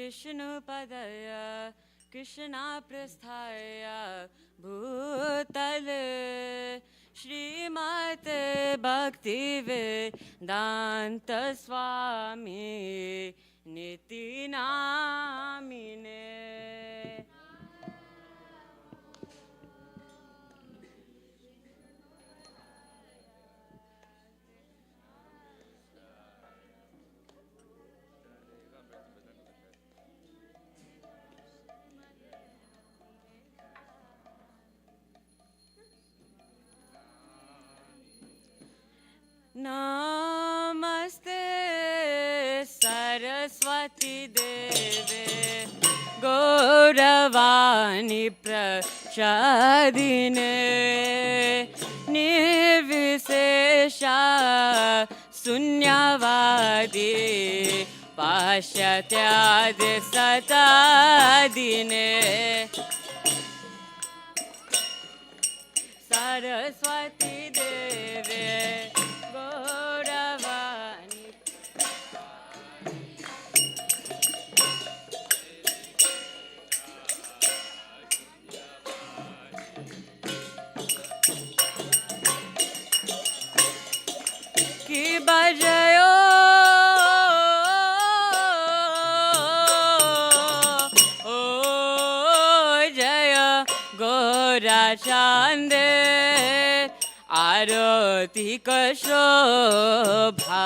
विष्णुपदय कृष्णाप्रस्थाय भूतले श्रीमते भक्तिवेदान्त स्वामी निति नामिने। नमस्ते सरस्वती देवे गौरवाणी प्रसादिने निर्विशेषा शून्यवादी पाश्चात्यादि सतादिने सरस्वती देवे गौरवाणी की बजयो ओ जय गोरा चांदे आरती शोभा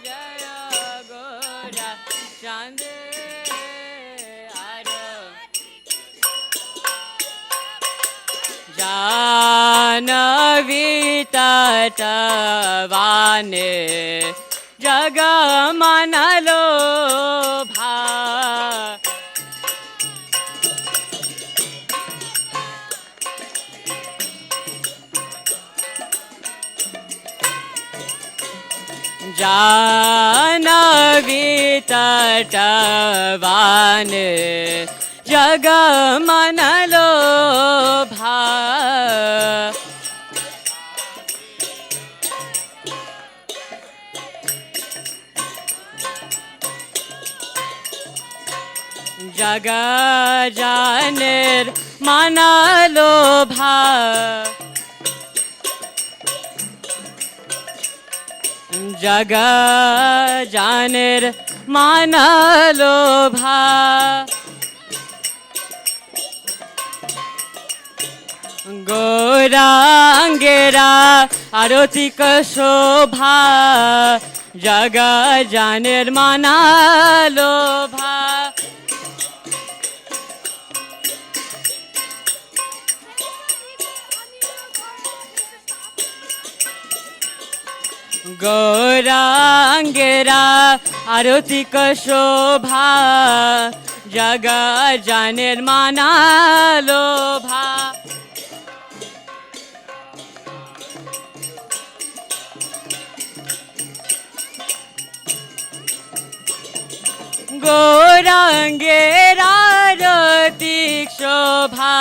जय गोरा चांदे जानवी तटवाने जग मन लोभा जानवी तटवाने जग मन लोभा जग जानेर मन लोभा जग जानेर मन लोभा गोरांगेरा आरतिक शोभा जग जानेर मन लोभा गौरांगेरा आरतिक शोभा जग जानेर माना लोभा गौरांगेरा आरतिक शोभा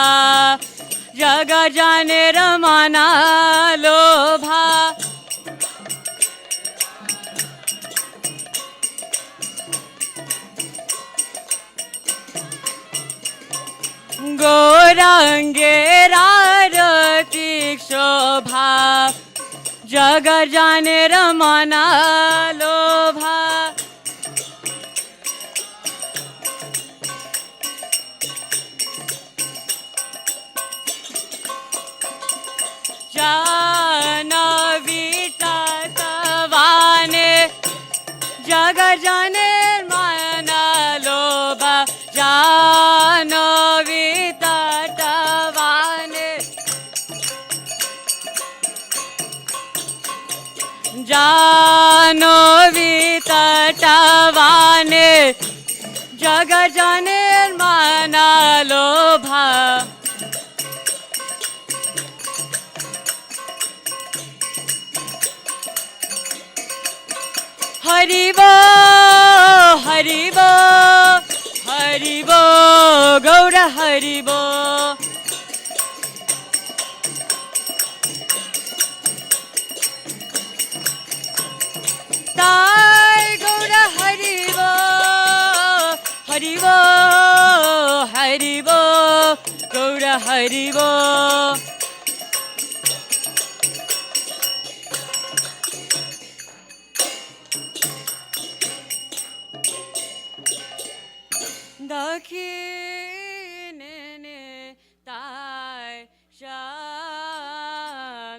जग जानेर माना लोभा गौरांगेरा आरतिक शोभा जग जानेर मना लोभा जानवी तटवाने जग जानेर मना लोभा जानवी तटवाने जानवी तटवाने जग जानेर मना लोभा हरिबो हरिबो हरिबो गौर हरिबो Haribo, Haribo, Gaura Haribo. Dakhine tai shan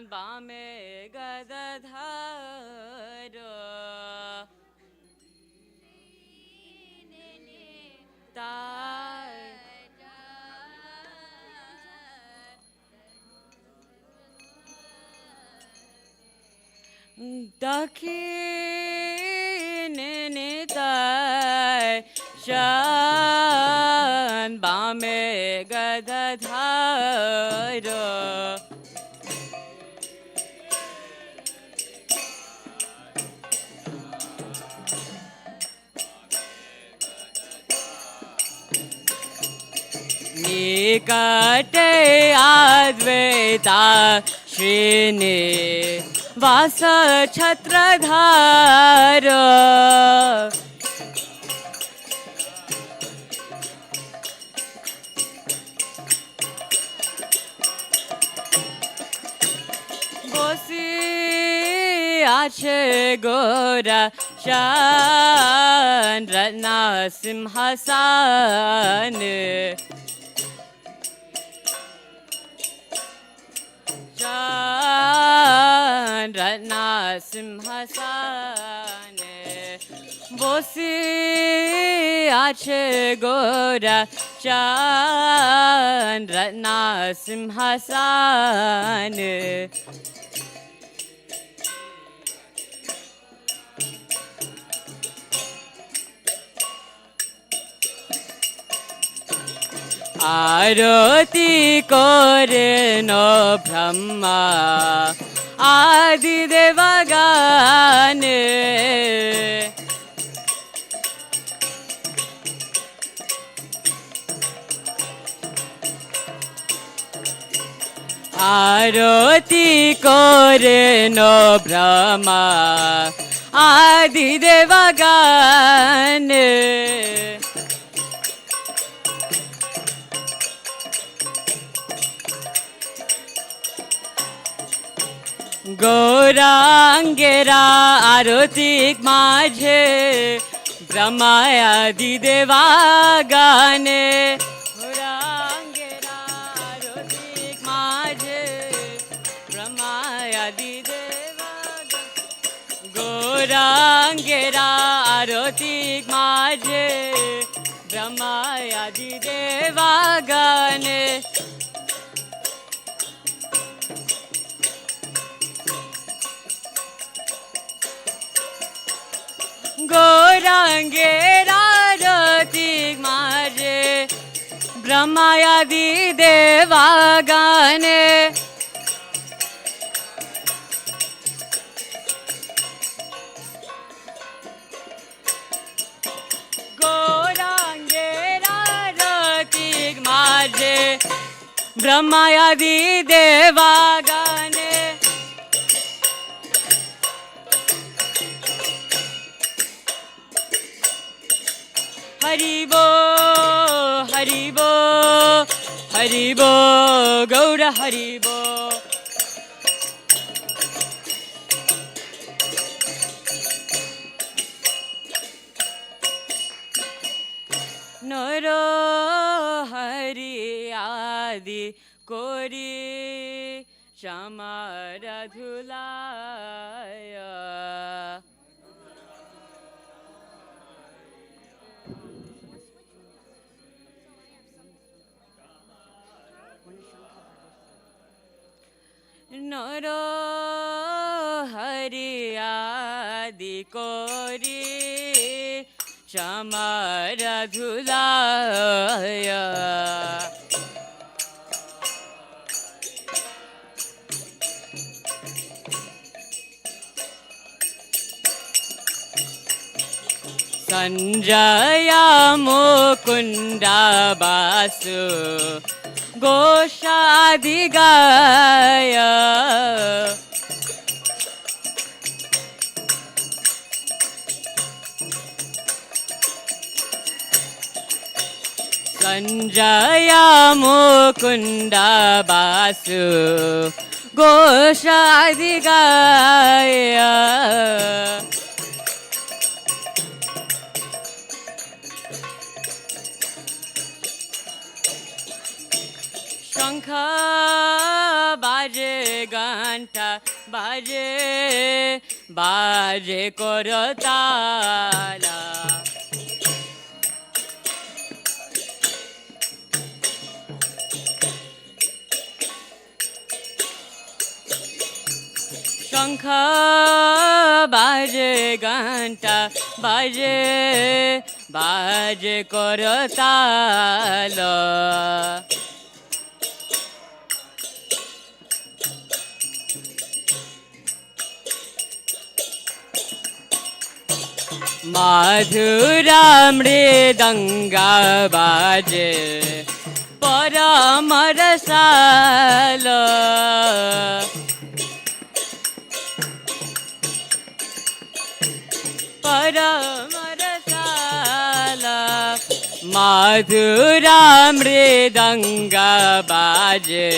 bame gadadhara tai dakhine tai shan bame gadadhara nikate advaita shrini vasa chhatradhara bosi ache gora shan ratna simhasan shan ratna simhasan bosi ache gora shan ratna simhasan आरती करे no Brahma आदि देवगण आरती करे no Brahma आदि देवगण गौरांगेरा आरतिक माझे ब्रह्मायादि देवागणे गौरांगेरा आरतिक माझे ब्रह्मायादि देवागणे गौरांगेरा आरतिक माझे ब्रह्मायादि देवागणे गौरांगेरा आरतिक माझे ब्रह्मायादि देवागणे गौरांगेरा आरतिक माझे ब्रह्मायादि देवागणे हरिबो हरिबो हरिबो गौर हरिबो नरो हरि आदि कोरी श्यामर धुलाय नरो हरि आदि कोरी श्यामर धुलाय संजया मुकुंद बासु गोषादि गाय जया मुकुन्द वासु घोषाधिगाय शंख बाजे घंटा बाजे बाजे करताला शंख बाजे घंटा बाजे बाजे करताला मधुरा मृदंगा बाजे परम रसाल परम रसाल मधुरा मृदंगा बाजे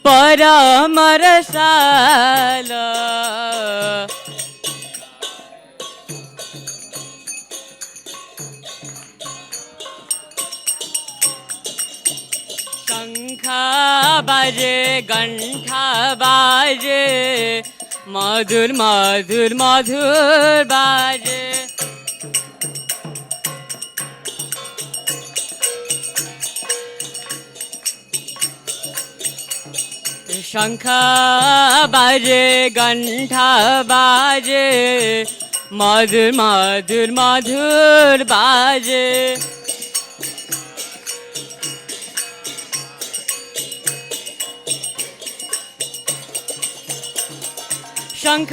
परम रसाल शंख बाजे घंटा बाजे मधुर मधुर मधुर बाजे शंख बाजे घंटा बाजे मधुर मधुर मधुर बाजे शंख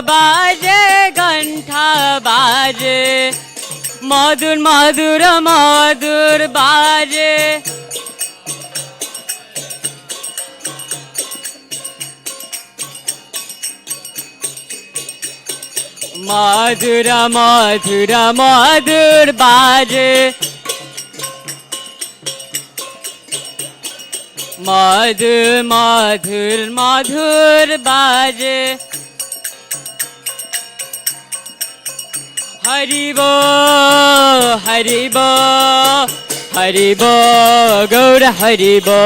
बाजे घंटा बाजे मधुर मधुर मधुर बाजे मधुर मधुर मधुर बाजे मधुर मधुर मधुर बाजे हरिबो हरिबो हरिबो गौर हरिबो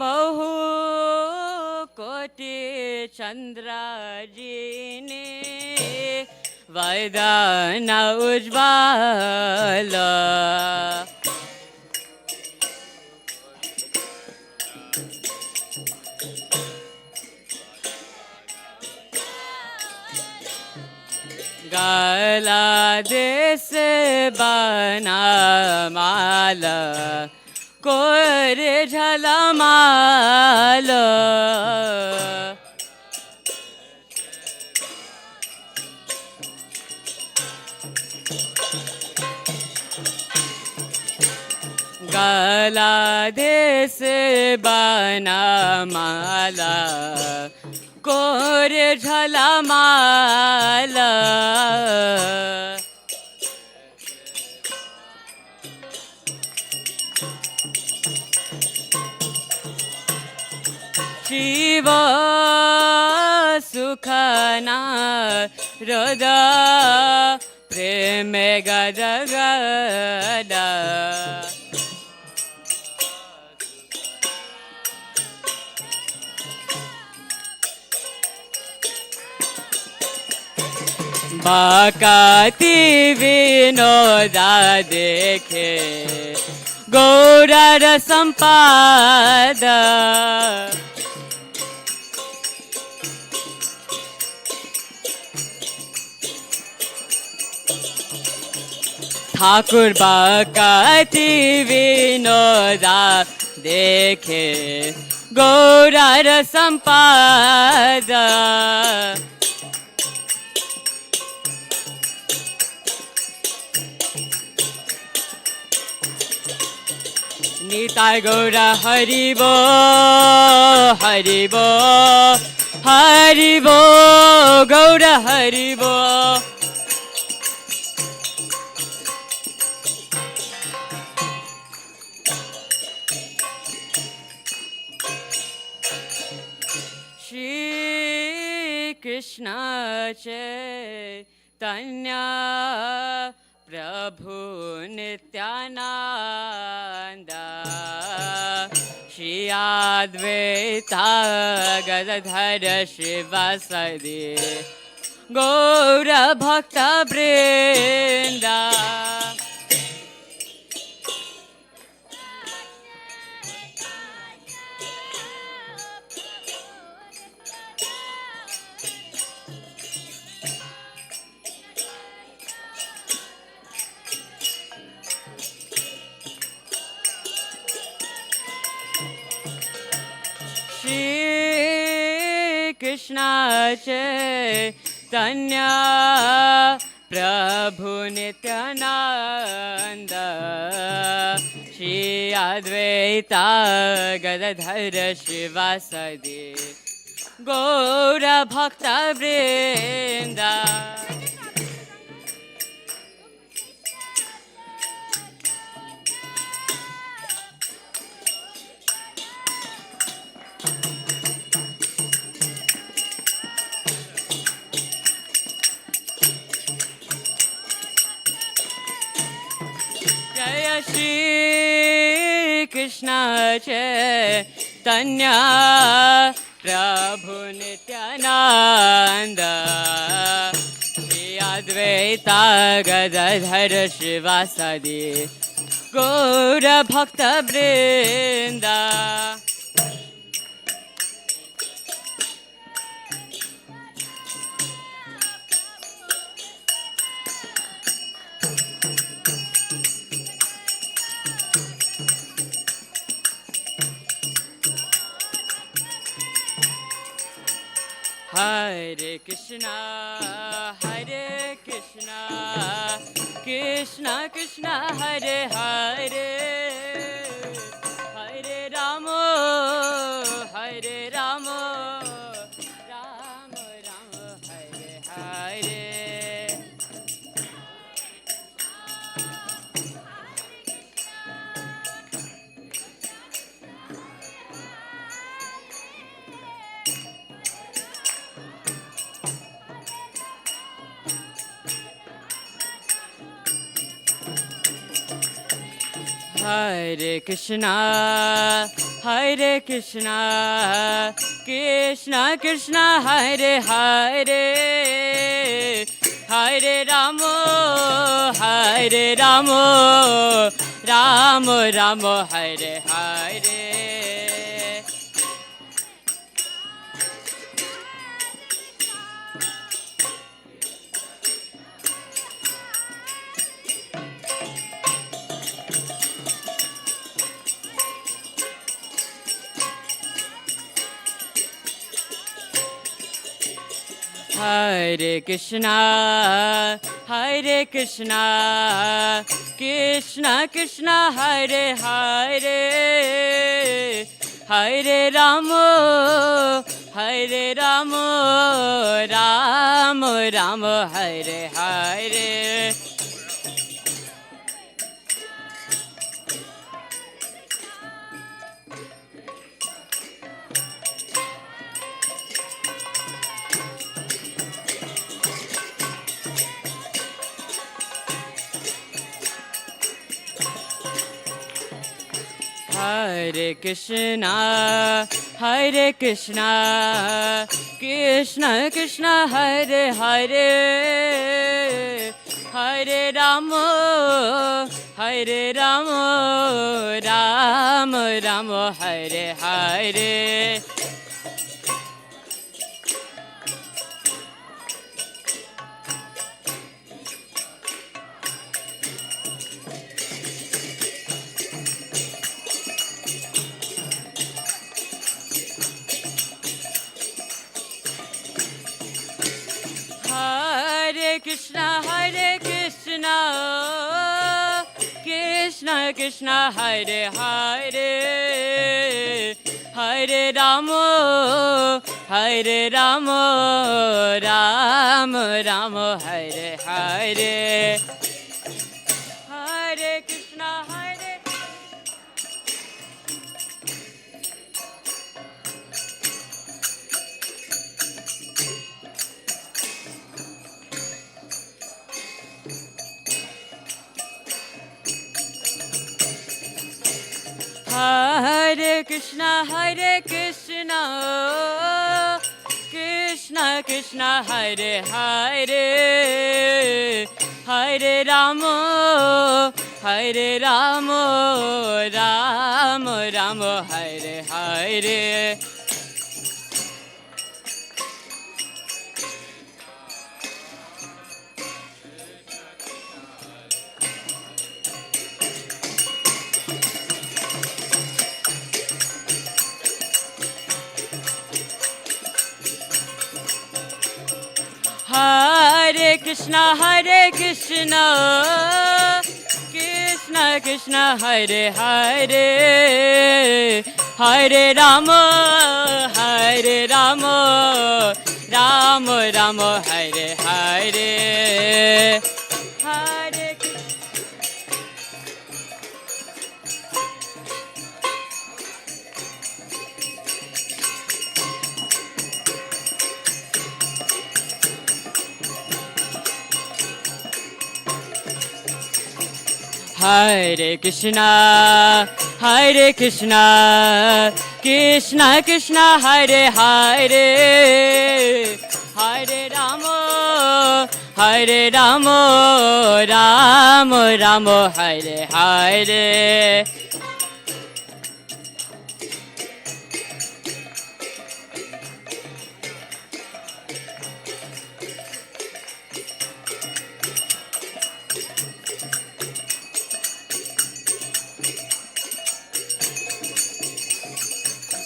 बहु कोटि चंद्राजीने वदन उज्ज्वल गला देश बना माला कोर झलमाल गला देश बना माला कोर झलमाल शिव सुखना हृद प्रेम गद गद बाकाती विनोदा देखे गौरर संपाद ठाकुर बाकाती विनोदा देखे गौरर संपाद निताय गौर हरिबो हरिबो Haribo, Gaura Haribo. Shri Krishna Chaitanya Prabhu Nityananda Shri Advaita Gadadhara Shivasadi Gaura Bhakta Vrinda. Shri Krishna Chaitanya Prabhu Nityananda Shri Advaita Gadadhara Shivasadi Gaura Bhakta Vrinda. Jaya Shri Krishna Chaitanya Prabhu Nityananda Shri Advaita Gadadhara Shivasadi Gaura Bhakta Vrinda. Hare Krishna, Hare Krishna, Krishna Krishna, Hare Hare, Hare Rama, Hare Rama, Rama Rama, Hare Hare. Hare Krishna, Hare Krishna, Krishna Krishna, Hare Hare, Hare Rama, Hare Rama, Rama Rama, Hare Hare. Hare Krishna, Hare Krishna, Krishna Krishna, Hare Hare, Hare Rama, Hare Rama, Rama Rama, Hare Hare. Hare Krishna, Hare Krishna, Krishna Krishna, Hare Hare, Hare Rama, Hare Rama, Rama Rama, Hare Hare. Hare Krishna, Hare Krishna, Krishna Krishna, Hare Hare, Hare Rama, Hare Rama, Rama Rama, Hare Hare. Hare Krishna, Hare Hare Krishna, Hare Krishna, Krishna Krishna, Hare Hare, Hare Rama, Hare Rama, Rama Rama, Hare Hare. Hare Krishna, Hare Krishna, Krishna Krishna, Hare Hare, Hare Rama, Hare Rama, Rama Rama, Hare Hare. Hare Krishna. Hare Krishna, Hare Krishna, Krishna Krishna, Hare Hare, Hare Rama, Hare Rama, Rama Rama, Hare Hare.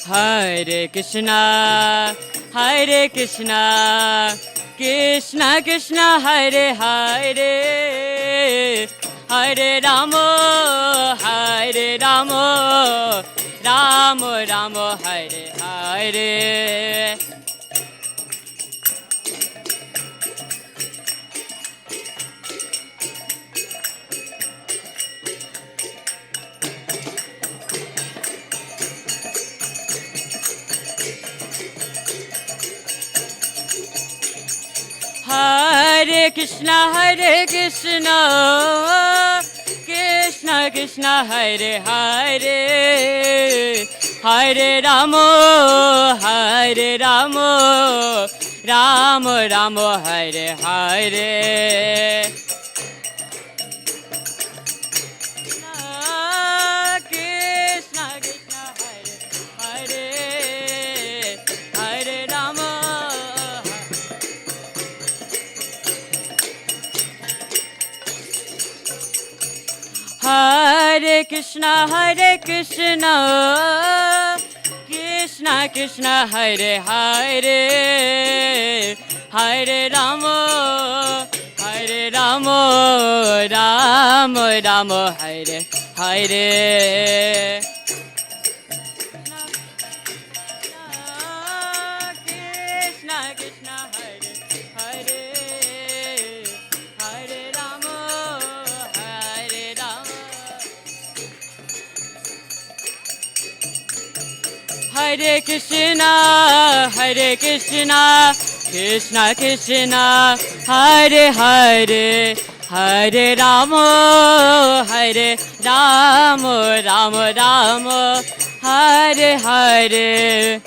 Hare Krishna, Hare Krishna, Krishna Krishna, Hare Hare, Hare Rama, Hare Rama, Rama Rama, Hare Hare. Hare Krishna, Hare Krishna, Krishna Krishna, Hare Hare, Hare Rama, Hare Rama, Rama Rama, Hare Hare. Krishna Krishna, Hare Hare, Hare Rama. Hare Krishna, Hare Krishna, Krishna Krishna, Hare Hare, Hare Rama, Hare Rama, Rama Rama, Hare Hare. Krishna Krishna, Hare Hare, Hare Rama, Hare Rama. Hare Krishna, Hare Krishna, Krishna Krishna, Hare Hare, Hare Rama, Hare Rama, Rama Rama, Hare Hare.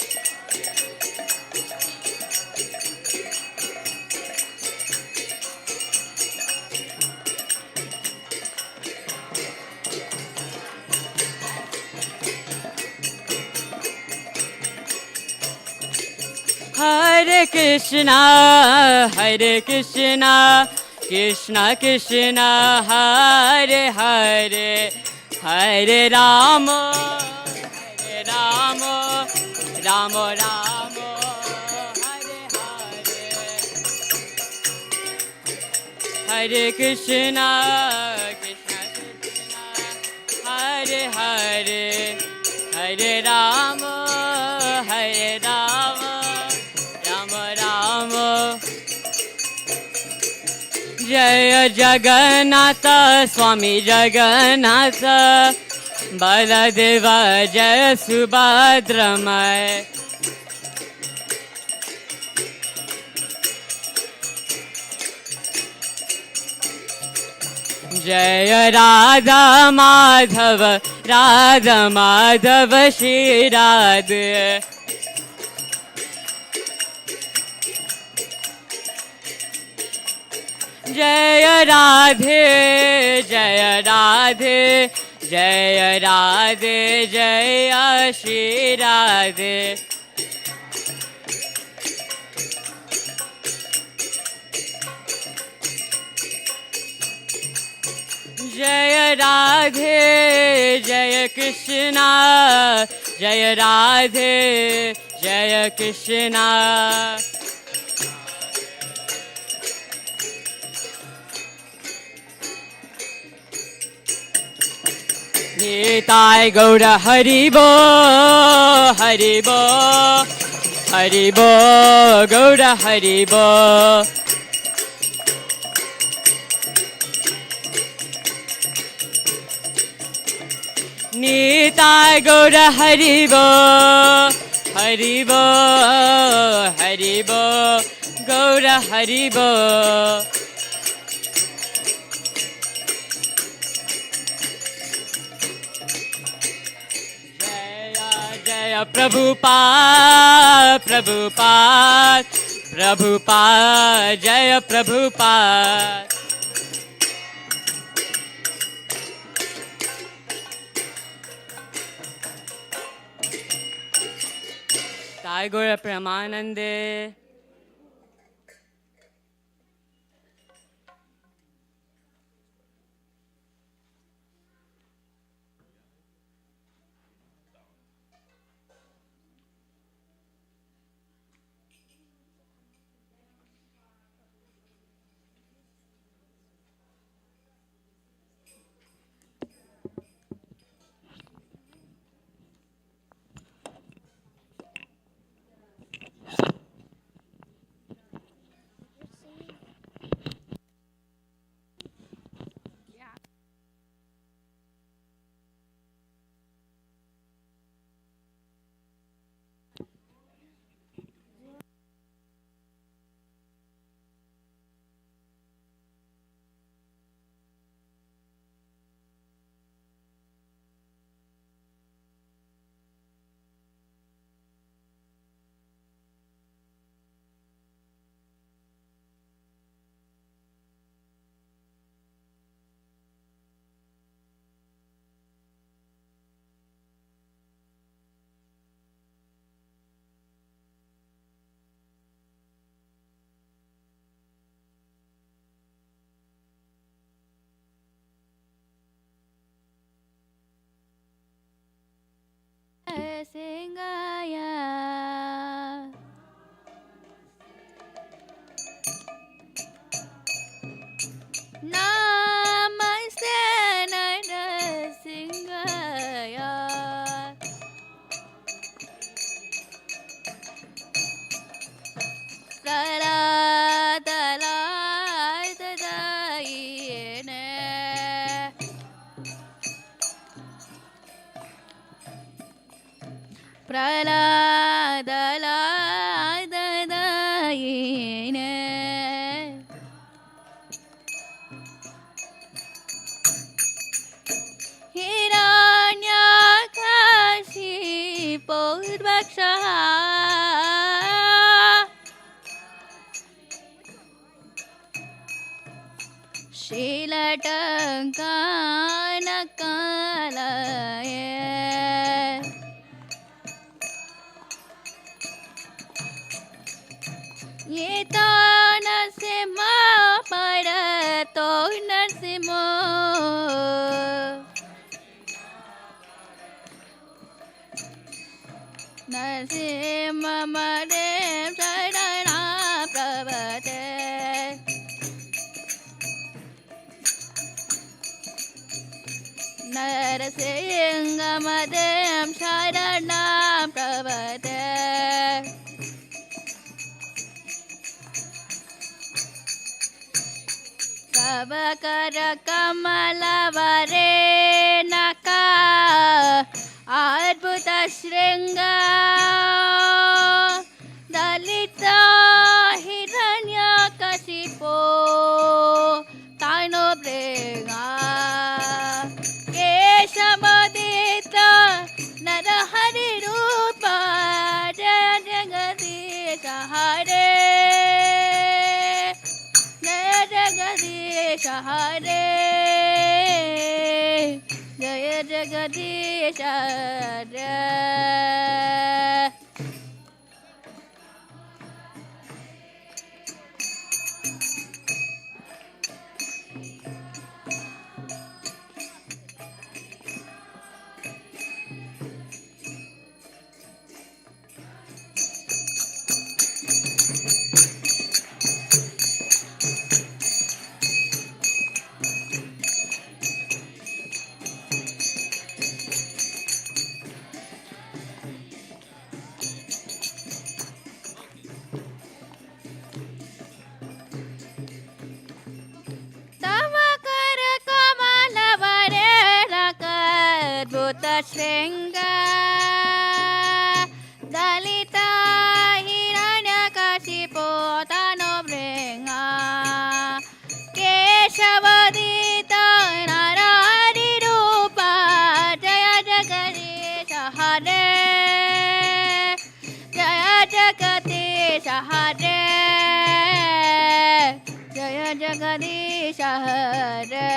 Hare Krishna, Hare Krishna, Krishna Krishna, Hare Hare, Hare Rama, Hare Rama, Rama Rama, Hare Hare. Hare Krishna, Krishna Krishna, Hare Hare, Hare Rama, Jaya Jagannatha Swami Jagannatha Baladeva Jaya Subhadramaya. Jaya Radha Madhava Radha Madhava Shri Radha. Jaya Radhe Jaya Radhe Jaya Radhe Jaya Shri Radhe. Jaya Radhe Jaya Krishna Jaya Radhe Jaya Krishna. Nitai Gaura Haribo Haribo Haribo Gaura Haribo. Nitai Gaura Haribo Haribo Haribo Gaura Haribo. Jaya Jaya Prabhupada Prabhupada Prabhupada Jaya Prabhupada. Gaura Pramanande. Singaya Namaste Singaya Praladalai Tadayene Praladalai Tadayene Hiranyakashipu Vakshaha Shilatankanakalaye Yeta Narsima Parato Narsimo Narsima Madem Sarana Prabhate Narasingha Madem Sarana Prabhate Tavakara Kamala Varenaka Adbhuta Shringa Dalita Hiranya Kasipo Tano Brenga Keshamadita Narahari Rupa Jaya Jagadisha Hare Jaya Jagadisha Hare Jaya Jagadisha Hare. Shringa Dalita Hiranyakashipu Tano Brenga Keshavadita Narahari Rupa Jaya Jagadisha Hare Jaya Jagadisha Hare Jaya Jagadisha Hare.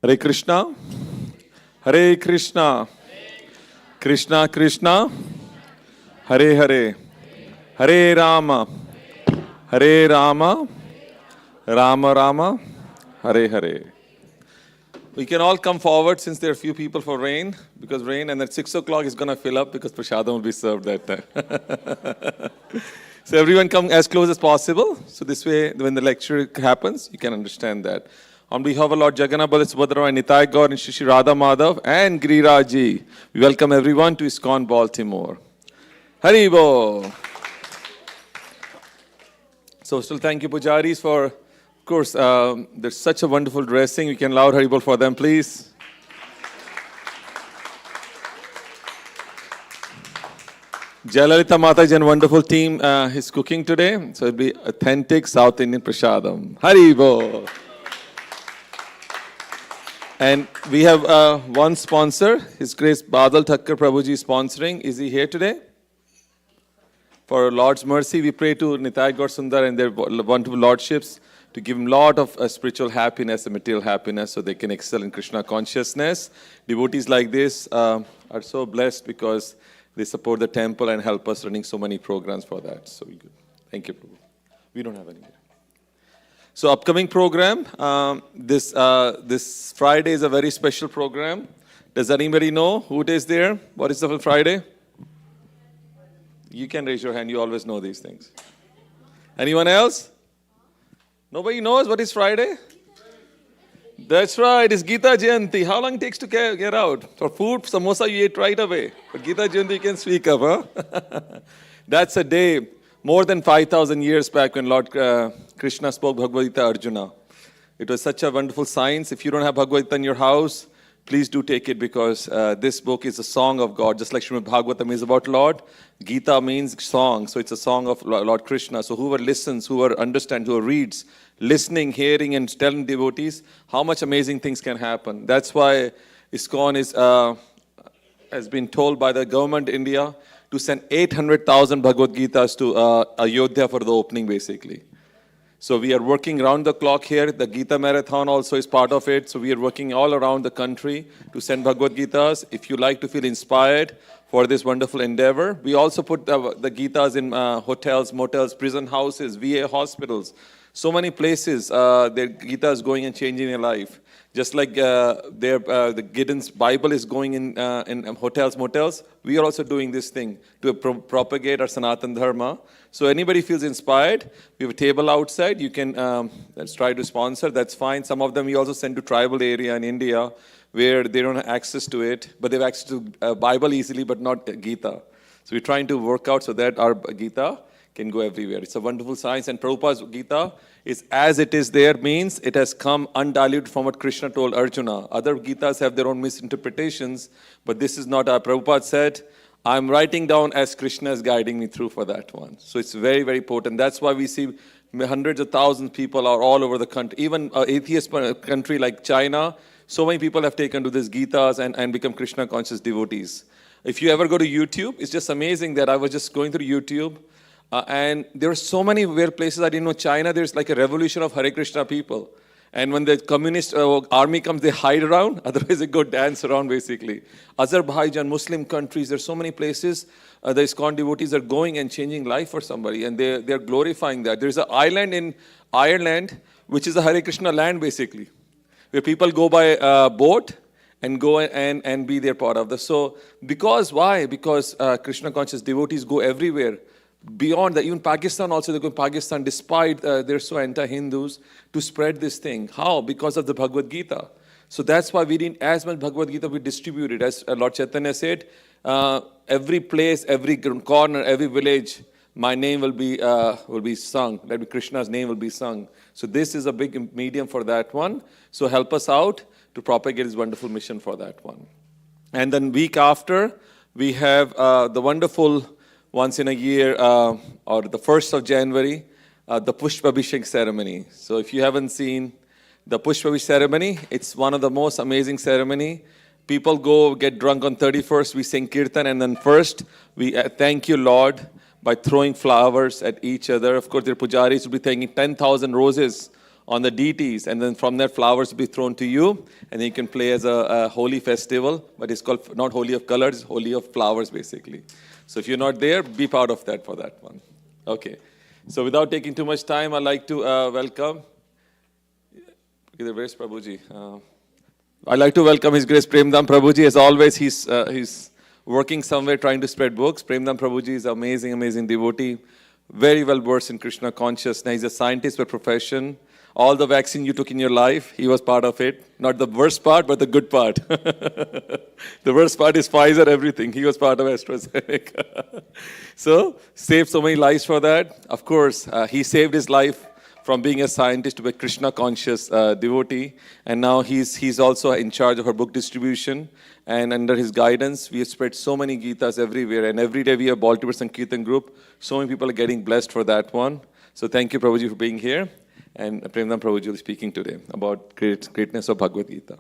Hare Krishna, Hare Krishna, Krishna Krishna, Hare Hare, Hare Rama, Hare Rama, Rama Rama, Hare Hare. We can all come forward since there are few people for rain, because rain, and at 6 o'clock is going to fill up because Prashadam will be served that time. So everyone come as close as possible. So this way, when the lecture happens, you can understand that. On behalf of Lord Jagannath, Subhadra, and Nitai Gaur, and Shri Radha Madhav, and Giriraji, we welcome everyone to ISKCON Baltimore. Haribo! So still thank you, Pujaris, for, of course, there's such a wonderful dressing. We can loud Haribol for them, please. Jayalalita Mataji and wonderful team is cooking today. So it'll be authentic South Indian Prasadam. Haribo! And we have one sponsor, His Grace Badal Thakkar Prabhuji sponsoring. Is he here today? For Lord's mercy, we pray to Nitai Gaur Sundar and their wonderful lordships to give them a lot of spiritual happiness and material happiness so they can excel in Krishna consciousness. Devotees like this are so blessed because they support the temple and help us running so many programs for that. So good. Thank you, Prabhu. We don't have any. So upcoming program, this Friday is a very special program. Does anybody know who it is there? What is the Friday? You can raise your hand. You always know these things. Anyone else? Nobody knows what is Friday? That's right. It's Gita Jayanti. How long it takes to get out? For food, samosa you ate right away. But Gita Jayanti you can speak of, huh? That's a day more than 5,000 years back when Lord Krishna spoke Bhagavad Gita Arjuna. It was such a wonderful science. If you don't have Bhagavad Gita in your house, please do take it because this book is a song of God. Just like Srimad Bhagavatam is about Lord, Gita means song. So it's a song of Lord Krishna. So whoever listens, whoever understands, whoever reads, listening, hearing, and telling devotees, how much amazing things can happen. That's why ISKCON has been told by the government India to send 800,000 Bhagavad Gitas to Ayodhya for the opening, basically. So we are working round the clock here. The Gita Marathon also is part of it. So we are working all around the country to send Bhagavad Gitas. If you like to feel inspired for this wonderful endeavor, we also put the Gitas in hotels, motels, prison houses, VA hospitals. So many places, their Gita is going and changing their life. Just like the Gideon's Bible is going in hotels, motels, we are also doing this thing to propagate our Sanatana Dharma. So anybody feels inspired, we have a table outside. You can let's try to sponsor. That's fine. Some of them we also send to tribal area in India where they don't have access to it, but they have access to Bible easily, but not Gita. So we're trying to work out so that our Gita can go everywhere. It's a wonderful science, and Prabhupada's Gita is as it is there, means it has come undiluted from what Krishna told Arjuna. Other Gitas have their own misinterpretations, but this is not. Prabhupada said, I'm writing down as Krishna is guiding me through for that one. So it's very, very potent. That's why we see hundreds of thousands of people are all over the country. Even an atheist country like China, so many people have taken to these Gitas and become Krishna conscious devotees. If you ever go to YouTube, it's just amazing that I was just going through YouTube, and there are so many places I didn't know. China, there's like a revolution of Hare Krishna people. And when the communist army comes, they hide around. Otherwise, they go dance around, basically. Azerbaijan, Muslim countries, there's so many places the ISKCON devotees are going and changing life for somebody. And they're glorifying that. There's an island in Ireland, which is a Hare Krishna land, basically, where people go by boat and go and be their part of this. So, because why? Because Krishna conscious devotees go everywhere. Beyond that, even Pakistan also, they go to Pakistan, despite they're so anti-Hindus, to spread this thing. How? Because of the Bhagavad Gita. So that's why we need as much Bhagavad Gita we distributed. As Lord Chaitanya said, every place, every corner, every village, my name will be sung. That be Krishna's name will be sung. So this is a big medium for that one. So help us out to propagate this wonderful mission for that one. And then week after, we have the wonderful once in a year, or the 1st of January, the Pushpabhishek ceremony. So if you haven't seen the Pushpabhishek ceremony, it's one of the most amazing ceremony. People go get drunk on 31st, we sing kirtan, and then first, we thank you, Lord, by throwing flowers at each other. Of course, their pujaris will be thanking 10,000 roses on the deities, and then from that, flowers will be thrown to you, and then you can play as a holy festival, but it's called not holy of colors, it's holy of flowers, basically. So if you're not there, be part of that for that one. Okay. So without taking too much time, I'd like to welcome. Where's Prabhuji? I'd like to welcome His Grace PremDham Prabhuji. As always, he's working somewhere trying to spread books. PremDham Prabhuji is an amazing, amazing devotee. Very well versed in Krishna consciousness. He's a scientist by profession. All the vaccine you took in your life, he was part of it. Not the worst part, but the good part. The worst part is Pfizer, everything. He was part of AstraZeneca. So, saved so many lives for that. Of course, he saved his life from being a scientist to be a Krishna-conscious devotee. And now he's also in charge of our book distribution. And under his guidance, we have spread so many Gitas everywhere. And every day we have Baltimore Sankirtan group. So many people are getting blessed for that one. So thank you, Prabhuji, for being here. And PremDham Prabhuji will be speaking today about greatness of Bhagavad Gita.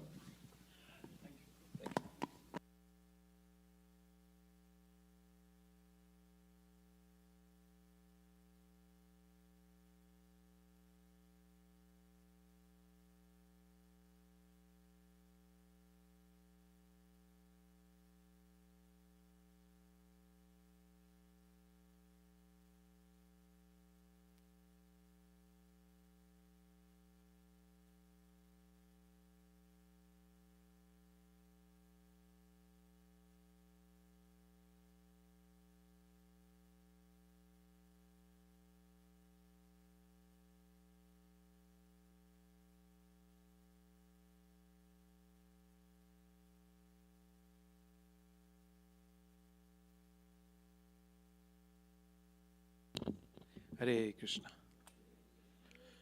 Hare Krishna.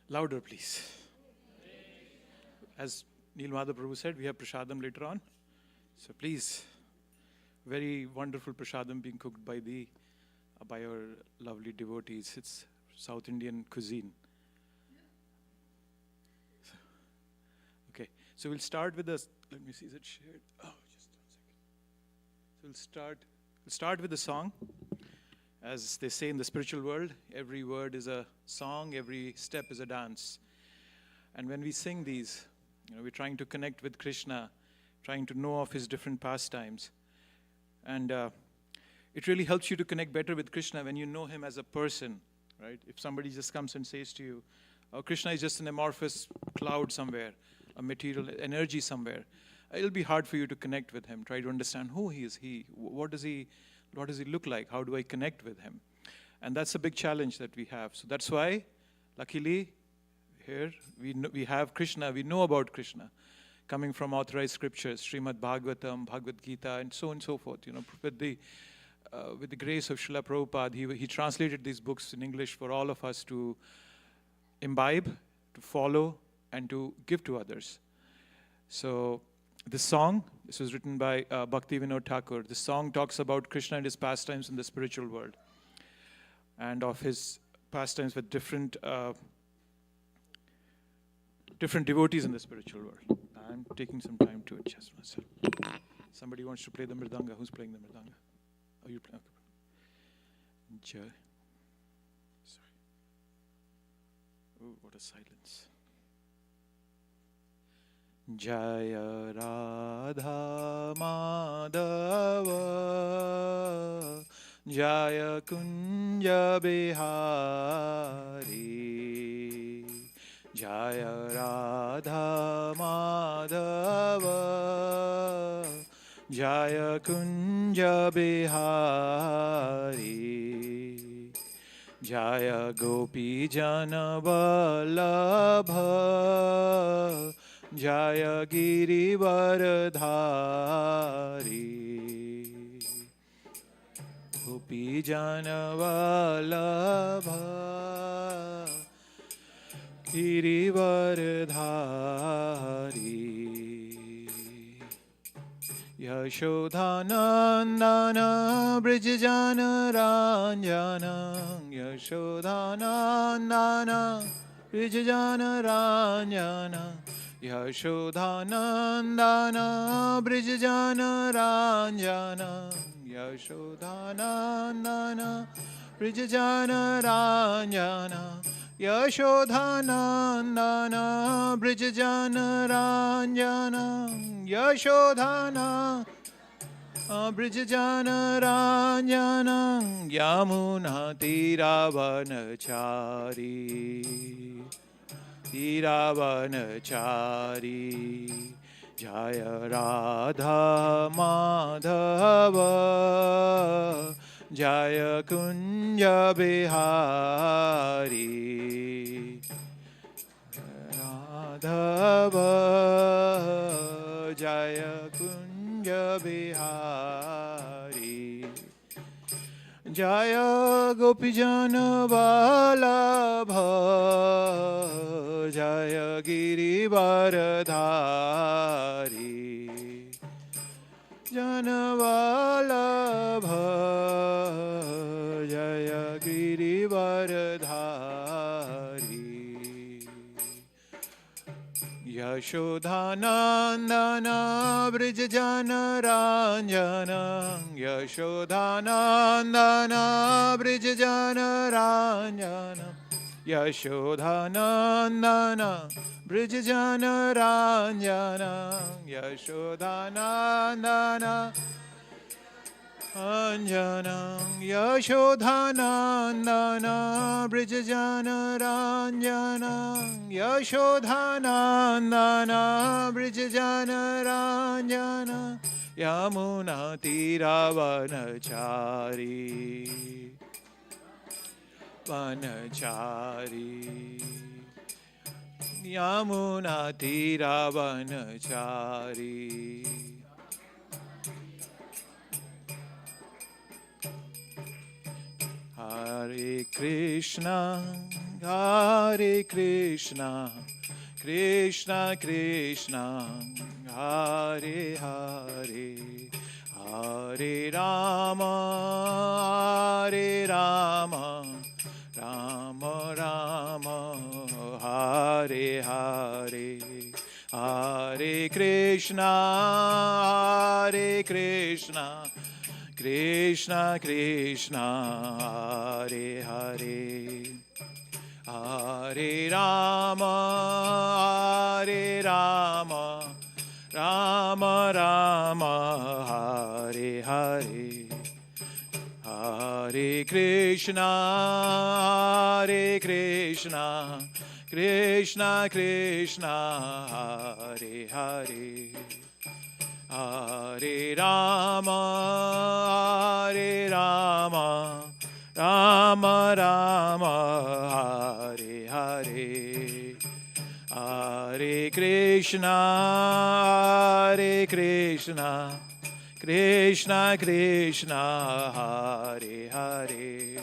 Louder, please. As Neil Madhav Prabhu said, we have prasadam later on. So please, very wonderful prasadam being cooked by our lovely devotees. It's South Indian cuisine. Okay, so we'll start with the, let me see, is it shared? Oh, just 1 second. So we'll start with the song. As they say in the spiritual world, every word is a song, every step is a dance. And when we sing these, we're trying to connect with Krishna, trying to know of his different pastimes. And it really helps you to connect better with Krishna when you know him as a person, right? If somebody just comes and says to you, oh, Krishna is just an amorphous cloud somewhere, a material energy somewhere, it'll be hard for you to connect with him, try to understand who he is, what does he look like, how do I connect with him? And that's a big challenge that we have. So that's why, luckily, here we have Krishna, we know about Krishna, coming from authorized scriptures, Srimad Bhagavatam, Bhagavad Gita, and so on and so forth. With the grace of Srila Prabhupada, he translated these books in English for all of us to imbibe, to follow, and to give to others. So this song, this was written by Bhakti Vinod Thakur. This song talks about Krishna and his pastimes in the spiritual world, and of his pastimes with different devotees in the spiritual world. I'm taking some time to adjust myself. Somebody wants to play the mridanga. Who's playing the mridanga? Oh, you play. Okay. Jai. Sorry. Oh, what a silence. Jaya Radha Madhava Jaya Kunja Bihari Jaya Radha Madhava Jaya Kunja Bihari Jaya Gopi Jana Vallabha Jaya Giri Varadhari Gopi Jana Vallabha Giri Varadhari Yashodhanandana Brijjana Ranjana Yashodhanandana Brijjana Ranjana Yashodhanandana Brijjana Ranjana Yashodhanandana Brijjana Ranjana Yashodhanandana Brijjana Ranjana Yashodhana Brijjana Ranjana Yamuna Tiravanachari Tiravanachari Jaya Radha Madhava Jaya Kunja Bihari Radhava Jaya Kunja Bihari Jaya Gopijana Vallabha Jaya Giri Varadhari Jana Vallabha Jaya Giri Varadhari Yashodhanandana Brijjana Ranjana Yashodhanandana Brijjana Ranjana Yashodhanandana Brijjana Ranjana Yashodhanandana Anjanam Yashodhanandana Brijjana Ranjana Yashodhanandana Brijjana Ranjana Yamuna Tiravanachari Vanachari Yamuna Tiravanachari Hare Krishna, Hare Krishna, Krishna Krishna, Hare Hare, Hare Rama, Hare Rama, Rama Rama, Hare Hare, Hare Krishna, Hare Krishna, Krishna Krishna, Hare Hare, Hare Rama, Hare Rama, Rama Rama, Hare Hare, Hare Krishna, Hare Krishna, Krishna Krishna, Hare Hare, Hare Rama, Hare Rama, Rama Rama, Hare Hare, Hare Krishna, Hare Krishna, Krishna Krishna, Hare Hare,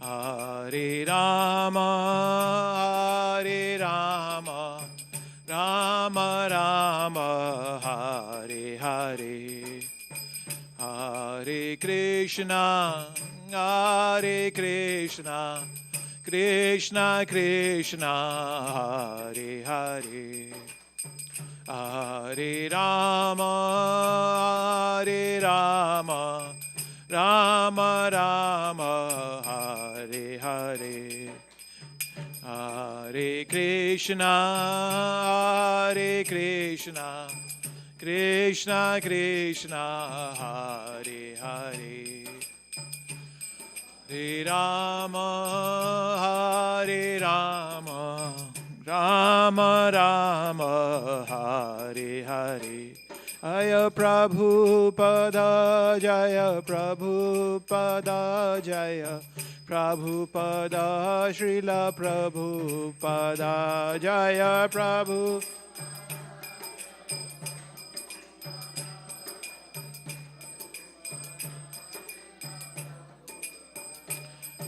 Hare Rama, Hare Rama, Rama Rama, Hare Hare, Hare Krishna, Hare Krishna, Krishna Krishna, Hare Hare, Hare Rama, Hare Rama, Rama Rama, Hare Hare, Hare Krishna, Hare Krishna, Krishna Krishna, Hare Hare, Hare Rama, Hare Rama, Rama Rama, Hare Hare. Jaya Prabhupada, Jaya Prabhupada, Jaya Prabhupada, Srila Prabhupada, Jaya Prabhu.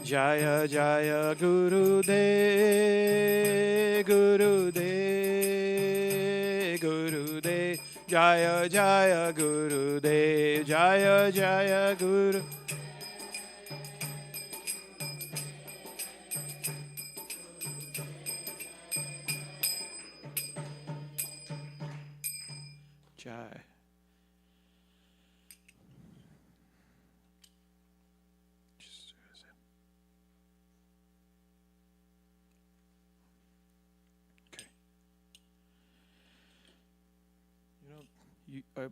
Jaya Jaya Gurudev, Gurudev, Gurudev, Jaya Jaya Gurudev, Jaya Jaya Guru. Jai.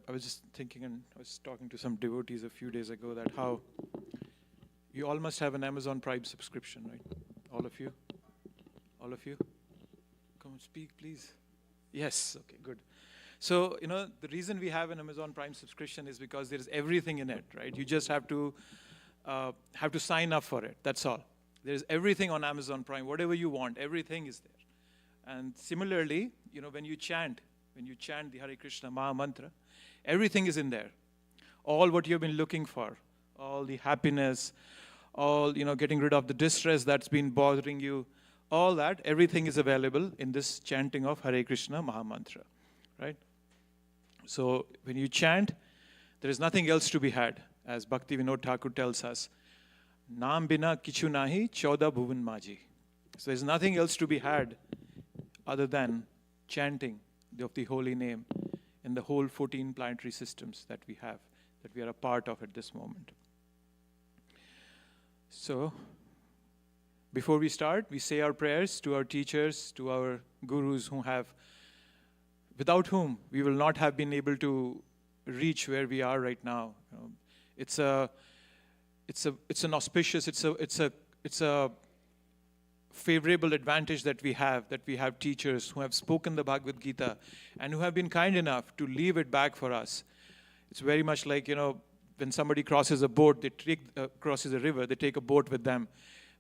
I was just thinking, and I was talking to some devotees a few days ago, that how you all must have an Amazon Prime subscription, right? All of you? All of you? Come and speak, please. Yes, okay, good. So, the reason we have an Amazon Prime subscription is because there is everything in it, right? You just have to sign up for it, that's all. There's everything on Amazon Prime, whatever you want, everything is there. And similarly, when you chant the Hare Krishna Maha Mantra, everything is in there. All what you've been looking for, all the happiness, all, getting rid of the distress that's been bothering you, all that, everything is available in this chanting of Hare Krishna Maha Mantra, right? So when you chant, there is nothing else to be had. As Bhakti Vinod Thakur tells us, Naam bina kichu nahi, chauda bhuvan maji. So there's nothing else to be had other than chanting of the holy name in the whole 14 planetary systems that we have, that we are a part of at this moment. So, before we start, we say our prayers to our teachers, to our gurus without whom we will not have been able to reach where we are right now. It's an auspicious, it's a favorable advantage that we have teachers who have spoken the Bhagavad Gita and who have been kind enough to leave it back for us. It's very much like, when somebody crosses a boat, crosses a river, they take a boat with them.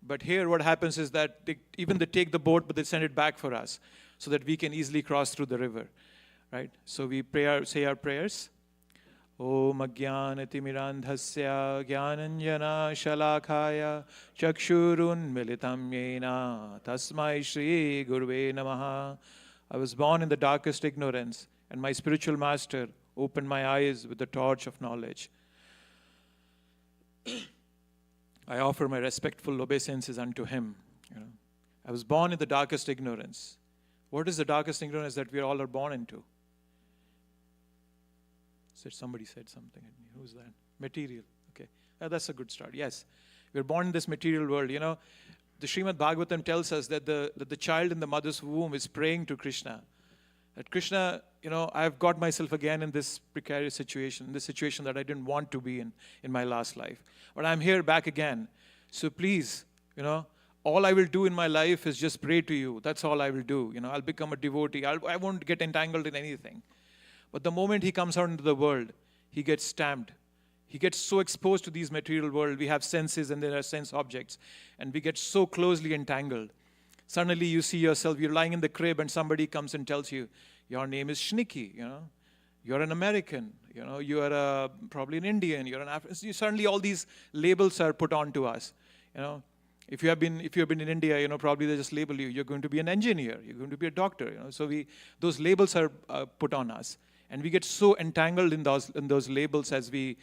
But here what happens is that they take the boat, but they send it back for us so that we can easily cross through the river, right? So we say our prayers. Om Ajnanatimirandhasya Jnananjana Shalakaya Chakshurun Militam Yena Tasmai Shri Guruve Namaha. I was born in the darkest ignorance, and my spiritual master opened my eyes with the torch of knowledge. I offer my respectful obeisances unto him. I was born in the darkest ignorance. What is the darkest ignorance that we all are born into? Somebody said something at me. Who's that? Material. Okay. That's a good start. Yes. We're born in this material world. The Srimad Bhagavatam tells us that the child in the mother's womb is praying to Krishna. That Krishna, I've got myself again in this precarious situation, this situation that I didn't want to be in my last life. But I'm here back again. So please, all I will do in my life is just pray to you. That's all I will do. I'll become a devotee. I won't get entangled in anything. But the moment he comes out into the world, he gets stamped. He gets so exposed to these material world. We have senses and there are sense objects. And we get so closely entangled. Suddenly you see yourself, you're lying in the crib and somebody comes and tells you, your name is Shnikki, You're an American, you are probably an Indian, you're an African. Suddenly all these labels are put on to us, If you have been in India, probably they just label you. You're going to be an engineer. You're going to be a doctor. So those labels are put on us. And we get so entangled in those labels as we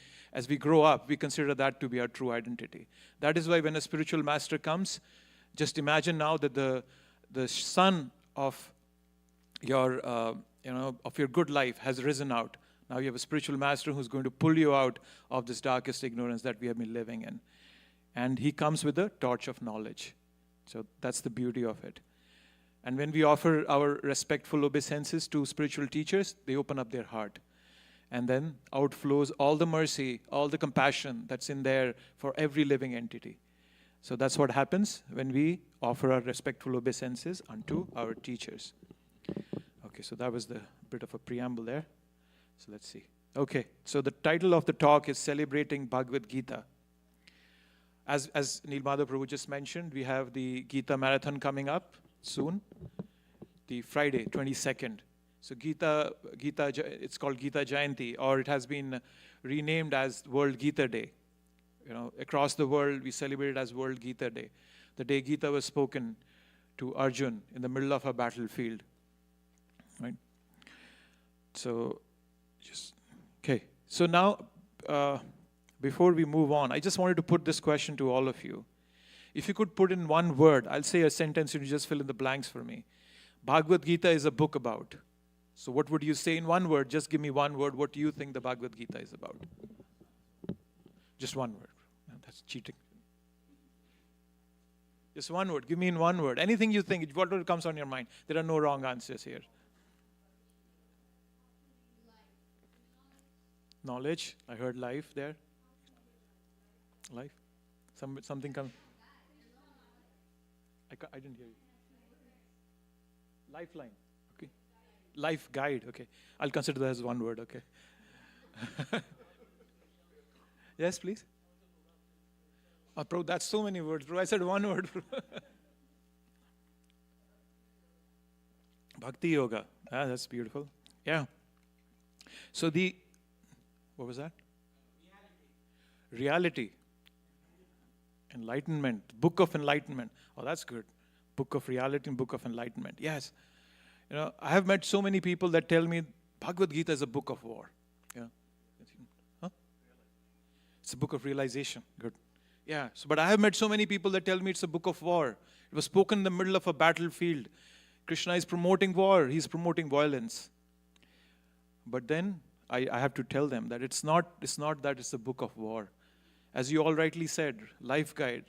grow up. We consider that to be our true identity. That is why when a spiritual master comes, just imagine now that the sun of your good life has risen out. Now you have a spiritual master who's going to pull you out of this darkest ignorance that we have been living in. And he comes with a torch of knowledge. So that's the beauty of it. And when we offer our respectful obeisances to spiritual teachers, they open up their heart. And then out flows all the mercy, all the compassion that's in there for every living entity. So that's what happens when we offer our respectful obeisances unto our teachers. Okay, so that was the bit of a preamble there. So let's see. Okay, so the title of the talk is Celebrating Bhagavad Gita. As Nilmadha Prabhu just mentioned, we have the Gita Marathon coming up soon, the Friday, 22nd. So Gita, it's called Gita Jayanti, or it has been renamed as World Gita Day. Across the world, we celebrate it as World Gita Day. The day Gita was spoken to Arjun in the middle of a battlefield. Right? So, okay. So now, before we move on, I just wanted to put this question to all of you. If you could put in one word, I'll say a sentence and you just fill in the blanks for me. Bhagavad Gita is a book about. So what would you say in one word? Just give me one word. What do you think the Bhagavad Gita is about? Just one word. No, that's cheating. Just one word. Give me in one word. Anything you think, whatever comes on your mind. There are no wrong answers here. Knowledge. I heard life there. Life. Something come. I didn't hear you. Lifeline. Okay. Life guide. Okay. I'll consider that as one word. Okay. Yes, please. Bro, that's so many words, bro. I said one word, bro. Bhakti Yoga. That's beautiful. Yeah. So what was that? Reality. Enlightenment. Book of Enlightenment. Oh, that's good. Book of Reality and Book of Enlightenment. Yes. I have met so many people that tell me Bhagavad Gita is a book of war. Yeah. Huh? It's a book of realization. Good. Yeah. But I have met so many people that tell me it's a book of war. It was spoken in the middle of a battlefield. Krishna is promoting war. He's promoting violence. But then I have to tell them that it's not that it's a book of war. As you all rightly said, life guide,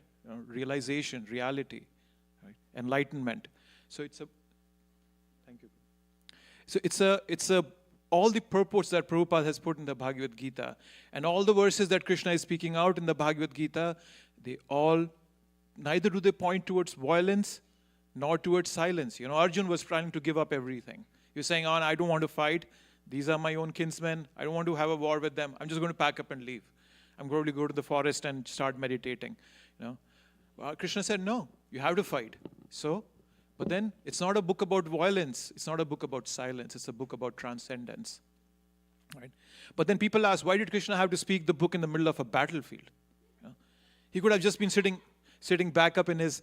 realization, reality, right? Enlightenment. So thank you. So it's all the purports that Prabhupada has put in the Bhagavad Gita and all the verses that Krishna is speaking out in the Bhagavad Gita, neither do they point towards violence nor towards silence. Arjun was planning to give up everything. He was saying, I don't want to fight. These are my own kinsmen. I don't want to have a war with them. I'm just going to pack up and leave. I'm going to go to the forest and start meditating. Krishna said, no, you have to fight. But then it's not a book about violence. It's not a book about silence. It's a book about transcendence. Right? But then people ask, why did Krishna have to speak the book in the middle of a battlefield? You know? He could have just been sitting back up in his